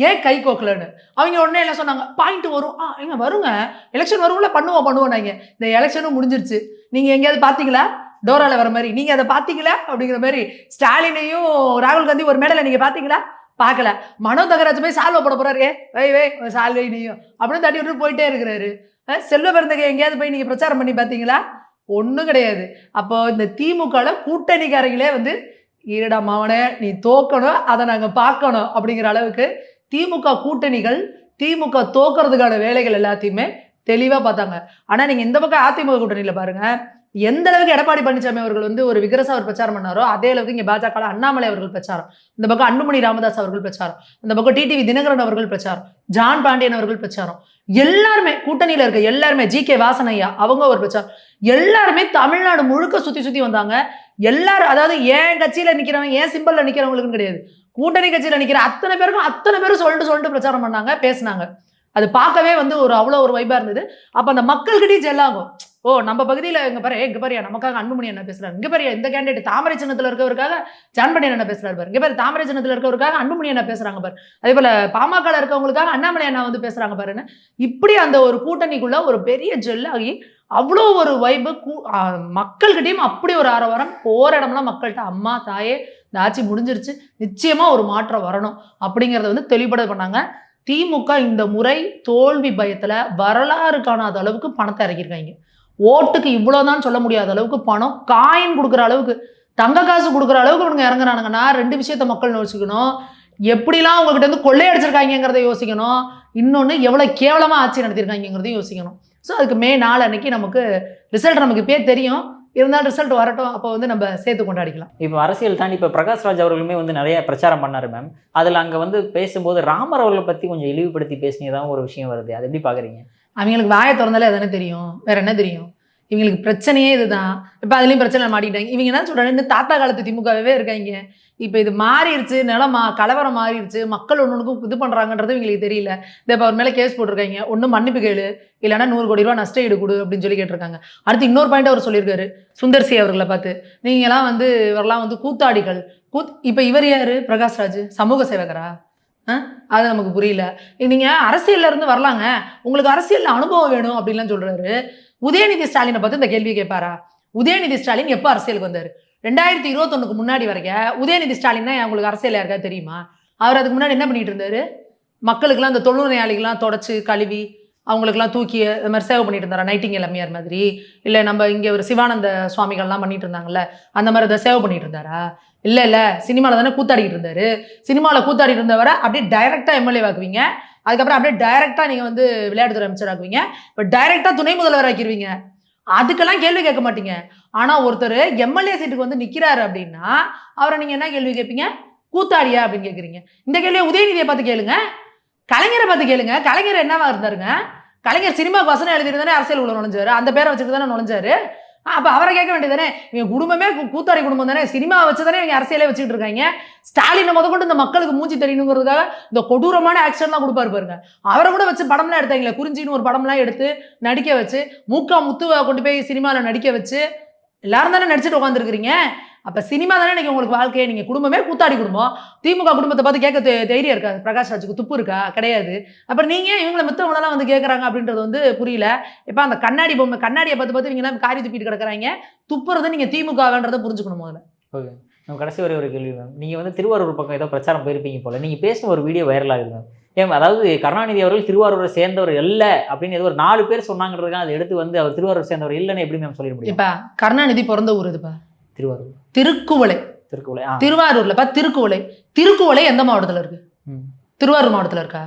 ஏன் கை கோக்கலன்னு. அவங்க உடனே எல்லாம் சொன்னாங்க, பாயிண்ட் வரும். எங்க வருங்க, எலெக்ஷன் வரும்ல, பண்ணுவோம் நாங்கள். இந்த எலெக்ஷனும் முடிஞ்சிருச்சு, நீங்கள் எங்கேயாவது பார்த்தீங்களா டோரால வர மாதிரி? நீங்கள் அதை பார்த்தீங்களா அப்படிங்கிற மாதிரி ஸ்டாலினையும் ராகுல் காந்தி ஒரு மேடையில் நீங்கள் பார்த்தீங்களா? பார்க்கல. மனோ தங்கராஜ் போய் சால்வை போட போறாரு, வை சால்வை நீயும் அப்படின்னு தட்டி விட்டு போயிட்டே இருக்கிறாரு. செல்வ பிறந்தகை எங்கேயாவது போய் நீங்கள் பிரச்சாரம் பண்ணி பார்த்தீங்களா? ஒன்றும் கிடையாது. அப்போ இந்த திமுகல கூட்டணிக்காரங்களே வந்து ஈரடா மாவனே நீ தோக்கணும், அதை நாங்கள் பார்க்கணும் அப்படிங்கிற அளவுக்கு திமுக கூட்டணிகள் திமுக தோக்கிறதுக்கான வேலைகள் எல்லாத்தையுமே தெளிவாக பார்த்தாங்க. ஆனால் நீங்கள் இந்த பக்கம் அதிமுக கூட்டணியில் பாருங்க, எந்த அளவுக்கு எடப்பாடி பழனிசாமி அவர்கள் வந்து ஒரு விகரசா அவர் பிரச்சாரம் பண்ணாரோ அதே அளவுக்கு இங்கே பாஜக அண்ணாமலை அவர்கள் பிரச்சாரம், இந்த பக்கம் அன்புமணி ராமதாஸ் அவர்கள் பிரச்சாரம், இந்த பக்கம் டிடிவி தினகரன் அவர்கள் பிரச்சாரம், ஜான் பாண்டியன் அவர்கள் பிரச்சாரம், எல்லாருமே கூட்டணியில இருக்க எல்லாருமே, ஜி.கே. வாசனையா அவங்க ஒரு பிரச்சாரம், எல்லாருமே தமிழ்நாடு முழுக்க சுத்தி வந்தாங்க. எல்லாரும், அதாவது என் கட்சியில நிக்கிறவங்க, என் சிம்பல்ல நிக்கிறவங்களுக்கும் கிடையாது, கூட்டணி கட்சியில நிக்கிற அத்தனை பேரும் சொல்லிட்டு பிரச்சாரம் பண்ணாங்க, பேசினாங்க. அது பார்க்கவே வந்து ஒரு அவ்வளோ ஒரு வைபா இருந்தது. அப்ப அந்த மக்கள்கிட்டயும் ஜெல்லாகும். ஓ நம்ம பகுதியில் இங்க பாரியா நமக்காக அன்புமணி என்ன பேசுறாரு, இங்க பாரியா இந்த கேண்டிடேட் தாமரை சின்னத்தில் இருக்கவருக்காக ஜான் பாண்டியன் என்ன பேசுறாரு பாரு, இங்க பாரு தாமரை சின்னத்தில் இருக்கவருக்காக அன்புமணி என்ன பேசுறாங்க பாரு, அதே போல பாமக இருக்கவங்களுக்காக அண்ணாமலை என்ன வந்து பேசுறாங்க பாருன்னு. இப்படி அந்த ஒரு கூட்டணிக்குள்ள ஒரு பெரிய ஜெல்லாகி அவ்வளோ ஒரு வைபு, மக்கள்கிட்டையும் அப்படி ஒரு ஆரவாரம். போற இடம்லாம் மக்கள்கிட்ட அம்மா தாயே இந்த ஆட்சி முடிஞ்சிருச்சு, நிச்சயமா ஒரு மாற்றம் வரணும் அப்படிங்கிறத வந்து தெளிவுபட பண்ணாங்க. திமுக இந்த முறை தோல்வி பயத்துல வரலாறு காணாத அளவுக்கு பணத்தை இறக்கியிருக்காங்க. ஓட்டுக்கு இவ்வளவுதான் சொல்ல முடியாத அளவுக்கு பணம், காயின் கொடுக்குற அளவுக்கு, தங்க காசு கொடுக்குற அளவுக்கு இவங்க இறங்குறானுங்கன்னா 2 விஷயத்த மக்கள் யோசிக்கணும். எப்படிலாம் உங்ககிட்ட வந்து கொள்ளையடிச்சிருக்காங்கிறத யோசிக்கணும், இன்னொன்று எவ்வளவு கேவலமா ஆட்சி நடத்திருக்காங்கிறதையும் யோசிக்கணும். ஸோ அதுக்கு மே 4 அன்னைக்கு நமக்கு ரிசல்ட் நமக்கு இப்பயே தெரியும், இருந்தாலும் ரிசல்ட் வரட்டும், அப்போ வந்து நம்ம சேர்த்து கொண்டாடிக்கலாம். இப்போ அரசியல் தாண்டி இப்போ பிரகாஷ்ராஜ் அவர்களுமே வந்து நிறைய பிரச்சாரம் பண்ணாரு மேம். அதில் அங்கே வந்து பேசும்போது ராமர் அவர்களை பற்றி கொஞ்சம் இழிவுபடுத்தி பேசினதான் ஒரு விஷயம் வருது, அது எப்படி பார்க்குறீங்க? அவங்களுக்கு வாயை திறந்தாலே அதானே தெரியும், வேற என்ன தெரியும்? இவங்களுக்கு பிரச்சனையே இதுதான். இப்போ அதுலேயும் பிரச்சனை மாட்டிக்கிட்டாங்க. இவங்க என்ன சொல்கிறாங்க, இந்த தாத்தா காலத்து திமுகவே இருக்காங்க. இப்போ இது மாறிடுச்சு, நிலம் கலவரம் மாறிடுச்சு, மக்கள் ஒன்றுக்கும் இது பண்ணுறாங்கன்றது இவங்களுக்கு தெரியல. இந்த இப்போ அவர் மேலே கேஸ் போட்டிருக்காங்க, ஒன்றும் மன்னிப்பு கேளு, இல்லைன்னா 100 கோடி ரூபா நஷ்ட ஈடு கொடு அப்படின்னு சொல்லி கேட்டிருக்காங்க. அடுத்து இன்னொரு பாயிண்ட் அவர் சொல்லியிருக்காரு சுந்தர்சி அவர்களை பார்த்து, நீங்களாம் வந்து இவரெல்லாம் வந்து கூத்தாடிகள். இப்போ இவர் யாரு? பிரகாஷ்ராஜ் சமூக சேவகரா? அது நமக்கு புரியல. நீங்கள் அரசியல்ல இருந்து வரலாங்க, உங்களுக்கு அரசியல் அனுபவம் வேணும் அப்படின்லாம் சொல்றாரு. உதயநிதி ஸ்டாலினை பார்த்து இந்த கேள்வி கேட்பாரா? உதயநிதி ஸ்டாலின் எப்போ அரசியலுக்கு வந்தார்? 2021க்கு முன்னாடி வரைக்கும் உதயநிதி ஸ்டாலின் தான் உங்களுக்கு அரசியல் யாருக்கா தெரியுமா? அவர் அதுக்கு முன்னாடி என்ன பண்ணிட்டு இருந்தாரு? மக்களுக்கெல்லாம் அந்த தொழுநோயாளிகள்லாம் தொடச்சி கழுவி அவங்களுக்கெல்லாம் தூக்கி அது மாதிரி சேவை பண்ணிட்டு இருந்தாரா? நைட்டிங்கேல் அம்மையார் மாதிரி? இல்லை நம்ம இங்கே ஒரு சிவானந்த சுவாமிகள்லாம் பண்ணிட்டு இருந்தாங்கல்ல, அந்த மாதிரி அதை சேவை பண்ணிட்டு இருந்தாரா? இல்லை சினிமாவில் தானே கூத்தாடிக்கிட்டு இருந்தாரு. சினிமாவில் கூத்தாடிட்டு இருந்தவரை அப்படியே டைரெக்டாக எம்எல்ஏ ஆக்குவீங்க. அதுக்கப்புறம் அப்படியே டைரெக்டாக நீங்கள் வந்து விளையாட்டுத்துறை அமைச்சர் ஆக்குவீங்க. இப்போ டைரெக்டாக துணை முதல்வர் ஆக்கிடுவீங்க. அதுக்கெல்லாம் கேள்வி கேட்க மாட்டீங்க. ஆனால் ஒருத்தர் எம்எல்ஏ சீட்டுக்கு வந்து நிற்கிறாரு அப்படின்னா அவரை நீங்கள் என்ன கேள்வி கேட்பீங்க? கூத்தாடியா அப்படின்னு கேட்குறீங்க. இந்த கேள்வியை உதயநிதியை பார்த்து கேளுங்க, கலைஞரை பார்த்து கேளுங்க. கலைஞர் என்னவா இருந்தாருங்க? கலைஞர் சினிமாவுக்கு வசனம் எழுதிருந்தானே அரசியல் உள்ள நுழைஞ்சாரு. அந்த பேரை வச்சுட்டு தானே நுழைஞ்சாரு. அப்போ அவரை கேட்க வேண்டியதானே? இவங்க குடும்பமே கூத்தாடி குடும்பம் தானே, சினிமாவை வச்சு தானே இவங்க அரசியலே வச்சுட்டு இருக்காங்க. ஸ்டாலினை முதற்கொண்டு இந்த மக்களுக்கு மூஞ்சி தெரியணுங்கிறதுக்காக இந்த கொடூரமான ஆக்ஷன்லாம் கொடுப்பாரு பாருங்க. அவரை கூட வச்சு படம்லாம் எடுத்தாங்களே, குறிஞ்சின்னு ஒரு படம்லாம் எடுத்து நடிக்க வச்சு, முத்துவை கொண்டு போய் சினிமாவில் நடிக்க வச்சு எல்லாரும் தானே நடிச்சுட்டு உட்காந்துருக்கிறீங்க. அப்போ சினிமா தானே இன்னைக்கு உங்களுக்கு வாழ்க்கையை. நீங்கள் குடும்பமே கூத்தாடி குடும்பம். திமுக குடும்பத்தை பார்த்து கேட்க தைரியம் இருக்கா? பிரகாஷ் ராஜுக்கு துப்பு இருக்கா? கிடையாது. அப்புறம் நீங்கள் இவங்களை மித்தவங்களெல்லாம் வந்து கேட்குறாங்க அப்படின்றது வந்து புரியல. இப்போ அந்த கண்ணாடி பொம்மை கண்ணாடியை பார்த்து இவங்கெல்லாம் காரி துப்பிட்டு கிடக்குறாங்க. துப்புறது நீங்கள் திமுகன்றதை புரிஞ்சுக்கணும் முதல்ல. ஓகே, நம்ம கடைசி ஒரு கேள்வி மேம். நீங்கள் வந்து திருவாரூர் பக்கம் ஏதோ பிரச்சாரம் போயிருப்பீங்க போல. நீங்கள் பேசின ஒரு வீடியோ வைரல் ஆகுது மேம். ஏன் அதாவது கருணாநிதி அவர்கள் திருவாரூரை சேர்ந்தவர் இல்லை அப்படின்னு ஏதோ ஒரு 4 பேர் சொன்னாங்கிறதுக்காக அதை எடுத்து வந்து அவர் திருவாரூர் சேர்ந்தவர் இல்லைன்னு எப்படி மேம் சொல்லிட முடியும்? இப்போ கருணாநிதி பிறந்த ஊர் இதுப்பா திருவாரூர். திருக்குவளை. திருவாரூர்லப்பா திருக்குவளை. திருக்குவளை எந்த மாவட்டத்தில் இருக்கு? திருவாரூர் மாவட்டத்தில் இருக்கா?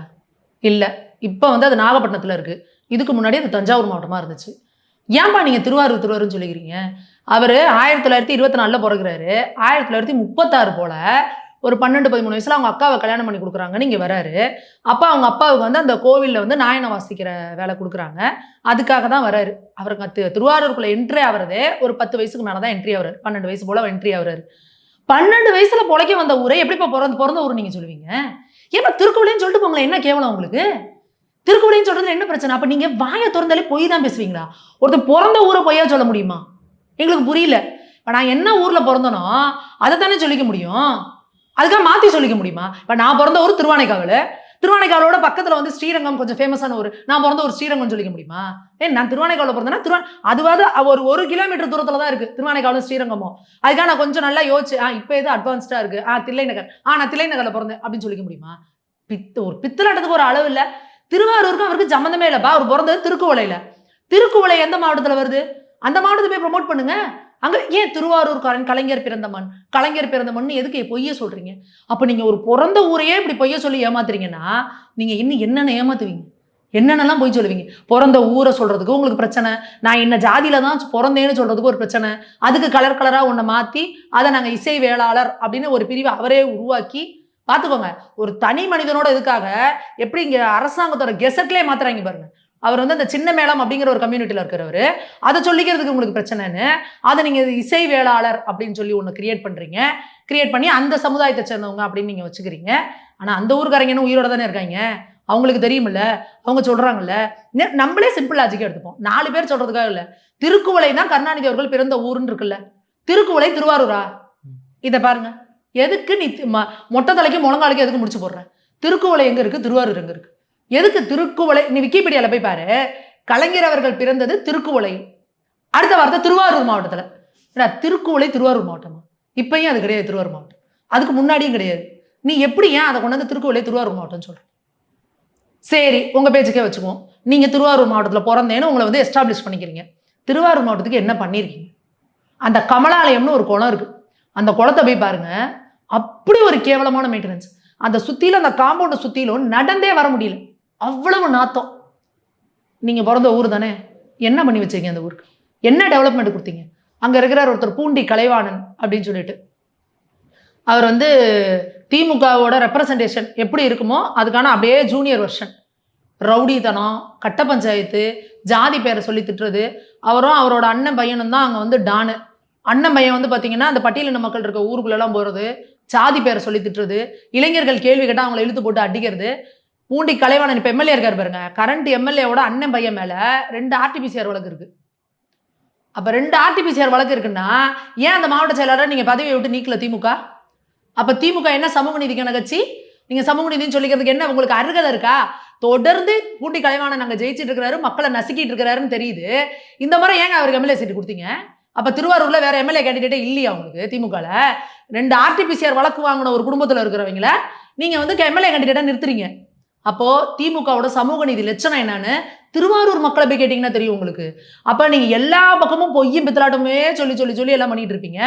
இல்லை. இப்போ வந்து அது நாகப்பட்டினத்தில் இருக்கு. இதுக்கு முன்னாடி அது தஞ்சாவூர் மாவட்டமாக இருந்துச்சு. ஏன்பா நீங்கள் திருவாரூர்னு சொல்லிக்கிறீங்க? அவர் 1924 பிறகுறாரு. 1936 போல ஒரு 12-13 வயசுல அவங்க அக்காவை கல்யாணம் பண்ணி கொடுக்குறாங்கன்னு இங்கே வராரு. அப்போ அவங்க அப்பாவுக்கு வந்து அந்த கோவிலில் வந்து நாயனை வாசிக்கிற வேலை கொடுக்குறாங்க. அதுக்காக தான் வராரு. அவருக்கு திருவாரூருக்குள்ள என்ட்ரி ஆகிறதே ஒரு 10 வயசுக்கு மேலே தான் என்ட்ரி ஆகிறாரு. 12 வயசு போல என்ட்ரி ஆகிறாரு. 12 வயசுல பொழைக்க வந்த ஊரை எப்படிப்பா பிறந்த ஊர் நீங்கள் சொல்லுவீங்க? ஏன்னா திருக்குவளைன்னு சொல்லிட்டு போங்களேன், என்ன கேவலம் உங்களுக்கு? திருக்குவளைன்னு சொல்றதுல என்ன பிரச்சனை? அப்போ நீங்கள் வாயை திறந்தாலே பொய் தான் பேசுவீங்களா? ஒருத்தர் பிறந்த ஊரை பொய்யா சொல்ல முடியுமா? எங்களுக்கு புரியல. இப்போ நான் என்ன ஊரில் பிறந்தனோ அதை தானே சொல்லிக்க முடியும். அதுக்காக மாற்றி சொல்லிக்க முடியுமா? இப்போ நான் பிறந்த ஊர் திருவானைக்காவல். திருவானைக்காவலோட பக்கத்தில் வந்து ஸ்ரீரங்கம் கொஞ்சம் ஃபேமஸான ஊர். நான் பிறந்த ஒரு ஸ்ரீரங்கம் சொல்லிக்க முடியுமா? நான் திருவானைக்காவலில் பிறந்தேன்னா அதுவாது ஒரு கிலோமீட்டர் தூரத்தில் தான் இருக்குது திருவானைக்காவலும் ஸ்ரீரங்கமும். அதுக்காக நான் கொஞ்சம் நல்லா யோசிச்சு இப்போ எது அட்வான்ஸ்டாக இருக்குது, தில்லை நகர், நான் தில்லை நகரில் பிறந்தேன் அப்படின்னு சொல்லிக்க முடியுமா? ஒரு பித்தலாட்டத்துக்கு ஒரு அளவு இல்லை. திருவாரூருக்கும் அவருக்கு சம்மந்தமே இல்லைப்பா. அவர் பிறந்தது திருக்குவளையில். திருக்குவளை எந்த மாவட்டத்தில் வருது? அந்த மாவட்டத்தை போய் ப்ரமோட் பண்ணுங்க. அங்கே ஏன் திருவாரூர்காரன் கலைஞர் பிறந்த மண் எதுக்கு பொய்ய சொல்கிறீங்க? அப்போ நீங்கள் ஒரு பிறந்த ஊரையே இப்படி பொய்ய சொல்லி ஏமாத்துறீங்கன்னா நீங்கள் இன்னும் என்னென்ன ஏமாத்துவீங்க? என்னென்னலாம் பொய் சொல்லுவீங்க? பிறந்த ஊரை சொல்கிறதுக்கு உங்களுக்கு பிரச்சனை, நான் என்ன ஜாதியில் தான் பிறந்தேன்னு சொல்கிறதுக்கு ஒரு பிரச்சனை. அதுக்கு கலராக ஒன்றை மாற்றி அதை நாங்கள் இசை வேளாளர் அப்படின்னு ஒரு பிரிவை அவரே உருவாக்கி பார்த்துக்கோங்க. ஒரு தனி மனிதனோட இதுக்காக எப்படி இங்கே அரசாங்கத்தோட கெசட்லேயே மாத்துறாங்க பாருங்க. அவர் வந்து அந்த சின்ன மேளம் அப்படிங்கிற ஒரு கம்யூனிட்டியில் இருக்கிறவர். அதை சொல்லிக்கிறதுக்கு உங்களுக்கு பிரச்சனைன்னு அதை நீங்கள் இசை வேளாளர் அப்படின்னு சொல்லி ஒன்று கிரியேட் பண்ணி அந்த சமுதாயத்தை சேர்ந்தவங்க அப்படின்னு நீங்கள் வச்சுக்கிறீங்க. ஆனால் அந்த ஊருக்காரங்கன்னு உயிரோட தானே இருக்காங்க. அவங்களுக்கு தெரியுமில்ல, அவங்க சொல்கிறாங்கல்ல. நம்மளே சிம்பிள் லாஜிக்காக எடுத்துப்போம். 4 பேர் சொல்கிறதுக்காக இல்லை. திருக்குவளைனா கருணாநிதி அவர்கள் பிறந்த ஊருன்னு இருக்குல்ல. திருக்குவளை திருவாரூரா? இதை பாருங்க. எதுக்கு நீ மொட்டை தலைக்கு முழங்காலுக்கு எதுக்கு முடிச்சு போடுற? திருக்குவளை எங்கே இருக்குது? திருவாரூர் எங்கே இருக்குது? எதுக்கு திருக்குவளை? நீ விக்கிபீடியாவில் போய் பாரு. கலைஞர் அவர்கள் பிறந்தது திருக்குவளை. அடுத்த வார்த்தை திருவாரூர் மாவட்டத்தில். ஏன்னா திருக்குவளை திருவாரூர் மாவட்டமா? இப்பயும் அது கிடையாது திருவாரூர் மாவட்டம். அதுக்கு முன்னாடியும் கிடையாது. நீ எப்படி ஏன் அதை கொண்டு வந்து திருக்குவளை திருவாரூர் மாவட்டம்னு சொல்ற? சரி, உங்கள் பேச்சுக்கே வச்சுக்குவோம். நீங்கள் திருவாரூர் மாவட்டத்தில் பிறந்தேன்னு உங்களை வந்து எஸ்டாப்ளிஷ் பண்ணிக்கிறீங்க. திருவாரூர் மாவட்டத்துக்கு என்ன பண்ணியிருக்கீங்க? அந்த கமலாலயம்னு ஒரு குளம் இருக்குது. அந்த குளத்தை போய் பாருங்க. அப்படி ஒரு கேவலமான மெயின்டெனன்ஸ். அந்த சுற்றிலும் அந்த காம்பவுண்டை சுற்றிலும் நடந்தே வர முடியல. அவ்வளவு நாத்தம். நீங்கள் பிறந்த ஊர் தானே, என்ன பண்ணி வச்சிருக்கீங்க? அந்த ஊருக்கு என்ன டெவலப்மெண்ட் கொடுத்தீங்க? அங்கே இருக்கிறார் ஒருத்தர் பூண்டி கலைவாணன் அப்படின்னு சொல்லிட்டு. அவர் வந்து திமுகவோட ரெப்ரசன்டேஷன் எப்படி இருக்குமோ அதுக்கான அப்படியே ஜூனியர் வெர்ஷன். ரவுடித்தனம், கட்ட பஞ்சாயத்து, ஜாதி பேரை சொல்லி திட்டுறது. அவரும் அவரோட அண்ணன் பையனும் தான் அங்கே வந்து டானு. அண்ணன் பையன் வந்து பார்த்தீங்கன்னா அந்த பட்டியலின மக்கள் இருக்க ஊருக்குள்ளெல்லாம் போகிறது, ஜாதி பேரை சொல்லி திட்டுறது, இளைஞர்கள் கேள்வி கேட்டால் அவங்களை இழுத்து போட்டு அடிக்கிறது. பூண்டி கலைவாணன் இப்போ எம்எல்ஏ இருக்கார் பாருங்க. கரண்ட் எம்எல்ஏவோட அண்ணன் பையன் மேலே 2 RTPCR வழக்கு இருக்குது. அப்போ 2 RTPCR வழக்கு இருக்குன்னா ஏன் அந்த மாவட்ட செயலாளர் நீங்கள் பதவியை விட்டு நீக்கல திமுக? அப்போ திமுக என்ன சமூக நீதிக்கான கட்சி? நீங்கள் சமூக நீதினு சொல்லிக்கிறதுக்கு என்ன உங்களுக்கு அருகதை இருக்கா? தொடர்ந்து பூண்டி கலைவாணன் நாங்கள் ஜெயிச்சிட்டு இருக்கிறாரு, மக்களை நசுக்கிட்டு இருக்கிறாருன்னு தெரியுது. இந்த முறை ஏங்க அவருக்கு எம்எல்ஏ சீட்டு கொடுத்தீங்க? அப்போ திருவாரூரில் வேற எம்எல்ஏ கேண்டிடேட்டே இல்லையா உங்களுக்கு? திமுகவில் 2 RTPCR வழக்கு வாங்கின ஒரு குடும்பத்தில் இருக்கிறவங்கள நீங்கள் வந்து எம்எல்ஏ கேண்டிடேட்டாக நிறுத்துறீங்க. அப்போது திமுகவோட சமூக நீதி லட்சணம் என்னன்னு திருவாரூர் மக்களை போய் கேட்டிங்கன்னா தெரியும் உங்களுக்கு. அப்போ நீங்கள் எல்லா பக்கமும் பொய்யும் பித்தலாட்டமே சொல்லி சொல்லி சொல்லி எல்லாம் பண்ணிட்டு இருப்பீங்க.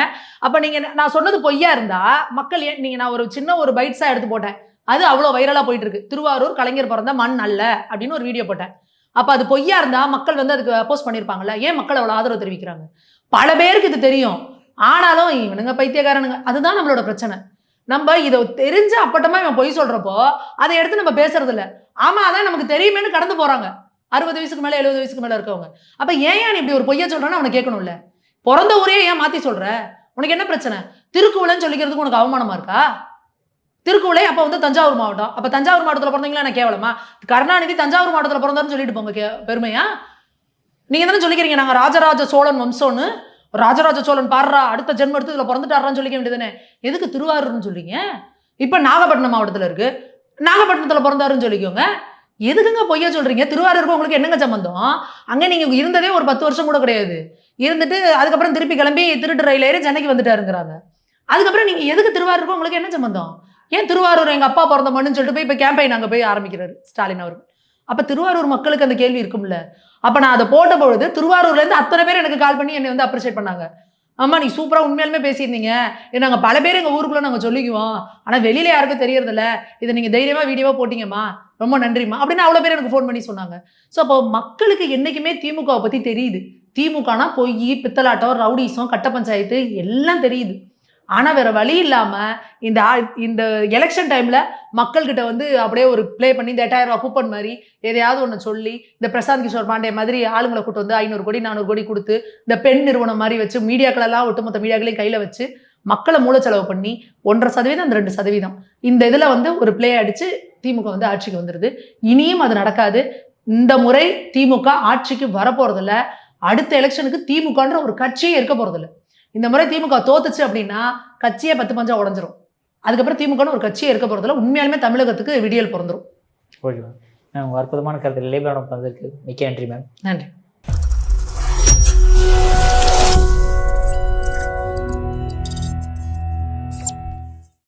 அப்போ நீங்கள் நான் சொன்னது பொய்யா இருந்தால் மக்கள் ஏன் நீங்கள் நான் ஒரு சின்ன ஒரு பைட்ஸாக எடுத்து போட்டேன், அது அவ்வளோ வைரலாக போயிட்டு இருக்கு. திருவாரூர் கலைஞர் பிறந்த மண் அல்ல அப்படின்னு ஒரு வீடியோ போட்டேன். அப்போ அது பொய்யா இருந்தால் மக்கள் வந்து அதுக்கு அப்போஸ் பண்ணியிருப்பாங்கல்ல, ஏன் மக்கள் அவ்வளோ ஆதரவு தெரிவிக்கிறாங்க? பல பேருக்கு இது தெரியும், ஆனாலும் இவனுங்க பைத்தியக்காரனுங்க. அதுதான் நம்மளோட பிரச்சனை. நம்ம இதை தெரிஞ்சு அப்பட்டமா இவன் பொய் சொல்றப்போ அதை எடுத்து நம்ம பேசுறது இல்லை. ஆமா அதான் நமக்கு தெரியுமேனு கடந்து போறாங்க 60 வயசுக்கு மேல 70 வயசுக்கு மேல இருக்கவங்க. அப்ப ஏன் நீ இப்படி ஒரு பொய்யா சொல்றேன்னு அவனை கேட்கணும்ல. பிறந்த ஊரே ஏன் மாத்தி சொல்ற? உனக்கு என்ன பிரச்சனை? திருக்குவளைன்னு சொல்லிக்கிறதுக்கு உனக்கு அவமானமா இருக்கா? திருக்குவளை அப்ப வந்து தஞ்சாவூர் மாவட்டம். அப்ப தஞ்சாவூர் மாவட்டத்தில் பிறந்தீங்களா நான் கேவலமா? கருணாநிதி தஞ்சாவூர் மாவட்டத்தில் பிறந்தாருன்னு சொல்லிட்டு போங்க பெருமையா? நீங்க தானே சொல்லிக்கிறீங்க நாங்க ராஜராஜ சோழன் வம்சம்னு. ராஜராஜ சோழன் பாடுறா அடுத்த ஜென்மம் எடுத்து இதுல பிறந்துட்டாரான்னு சொல்லிக்க வேண்டியதுதானே. எதுக்கு திருவாரூர்னு சொல்றீங்க? இப்ப நாகப்பட்டினம் மாவட்டத்தில் இருக்கு, நாகப்பட்டினத்துல பிறந்தாருன்னு சொல்லிக்கோங்க. எதுக்குங்க பொய்யா சொல்றீங்க? திருவாரூருக்கு உங்களுக்கு என்னங்க சம்பந்தம்? அங்க நீங்க இருந்ததே ஒரு 10 வருஷம் கூட கிடையாது. இருந்துட்டு அதுக்கப்புறம் திருப்பி கிளம்பி திருட்டு ரயில் ஏறி சென்னைக்கு வந்துட்டாருங்கிறாங்க. அதுக்கப்புறம் நீங்க எதுக்கு திருவாரூருக்கு உங்களுக்கு என்ன சம்பந்தம்? ஏன் திருவாரூர் எங்க அப்பா பிறந்த மண்ணுன்னு சொல்லிட்டு போய் இப்ப கேம்பெயின் அங்க போய் ஆரம்பிக்கிறாரு ஸ்டாலின் அவர்கள். அப்ப திருவாரூர் மக்களுக்கு அந்த கேள்வி இருக்கும்ல. அப்ப நான் அதை போட்ட பொழுது திருவாரூர்ல இருந்து அத்தனை பேர் எனக்கு கால் பண்ணி என்னை வந்து அப்ரிஷியேட் பண்ணாங்க. ஆமா நீ சூப்பரா உண்மையாலுமே பேசியிருந்தீங்க, நாங்க பல பேர் எங்க ஊருக்குள்ள நாங்க சொல்லிக்குவோம், ஆனா வெளியில யாருக்கும் தெரியறதில்ல, இதை நீங்க தைரியமா வீடியோவா போட்டீங்கம்மா, ரொம்ப நன்றிம்மா அப்படின்னு அவ்வளவு பேர் எனக்கு ஃபோன் பண்ணி சொன்னாங்க. ஸோ அப்போ மக்களுக்கு என்னைக்குமே திமுகவை பத்தி தெரியுது. திமுகனா பொய், பித்தலாட்டம், ரவுடிசம், கட்ட பஞ்சாயத்து எல்லாம் தெரியுது. ஆனா வேற வழி இல்லாம இந்த எலெக்ஷன் டைம்ல மக்கள்கிட்ட வந்து அப்படியே ஒரு பிளே பண்ணி இந்த 8000 ரூபாய் கூப்பன் மாதிரி எதையாவது ஒன்று சொல்லி, இந்த பிரசாந்த் கிஷோர் பாண்டே மாதிரி ஆளுங்களை கூட்டு வந்து 500 கோடி 400 கோடி கொடுத்து, இந்த பெண் நிறுவனம் மாதிரி வச்சு மீடியாக்களெல்லாம் ஒட்டுமொத்த மீடியாக்களையும் கையில வச்சு மக்களை மூலச்செலவு பண்ணி 1.5% 2% இந்த இதுல வந்து ஒரு பிளே அடிச்சு திமுக வந்து ஆட்சிக்கு வந்துருது. இனியும் அது நடக்காது. இந்த முறை திமுக ஆட்சிக்கு வரப்போறதில்ல. அடுத்த எலெக்ஷனுக்கு திமுகன்ற ஒரு கட்சியே இருக்க போறதில்ல. இந்த முறை திமுக தோத்துச்சு அப்படின்னா கட்சியே 10 பஞ்சா உடஞ்சிரும். அதுக்கப்புறம் திமுகன்னு ஒரு கட்சியே இருக்க போறதில்ல. உண்மையாலுமே தமிழகத்துக்கு விடியல் பிறந்துரும். ஓகே மேம், உங்கள் அற்புதமான கருத்து லேபர் மிக்க நன்றி மேம். நன்றி.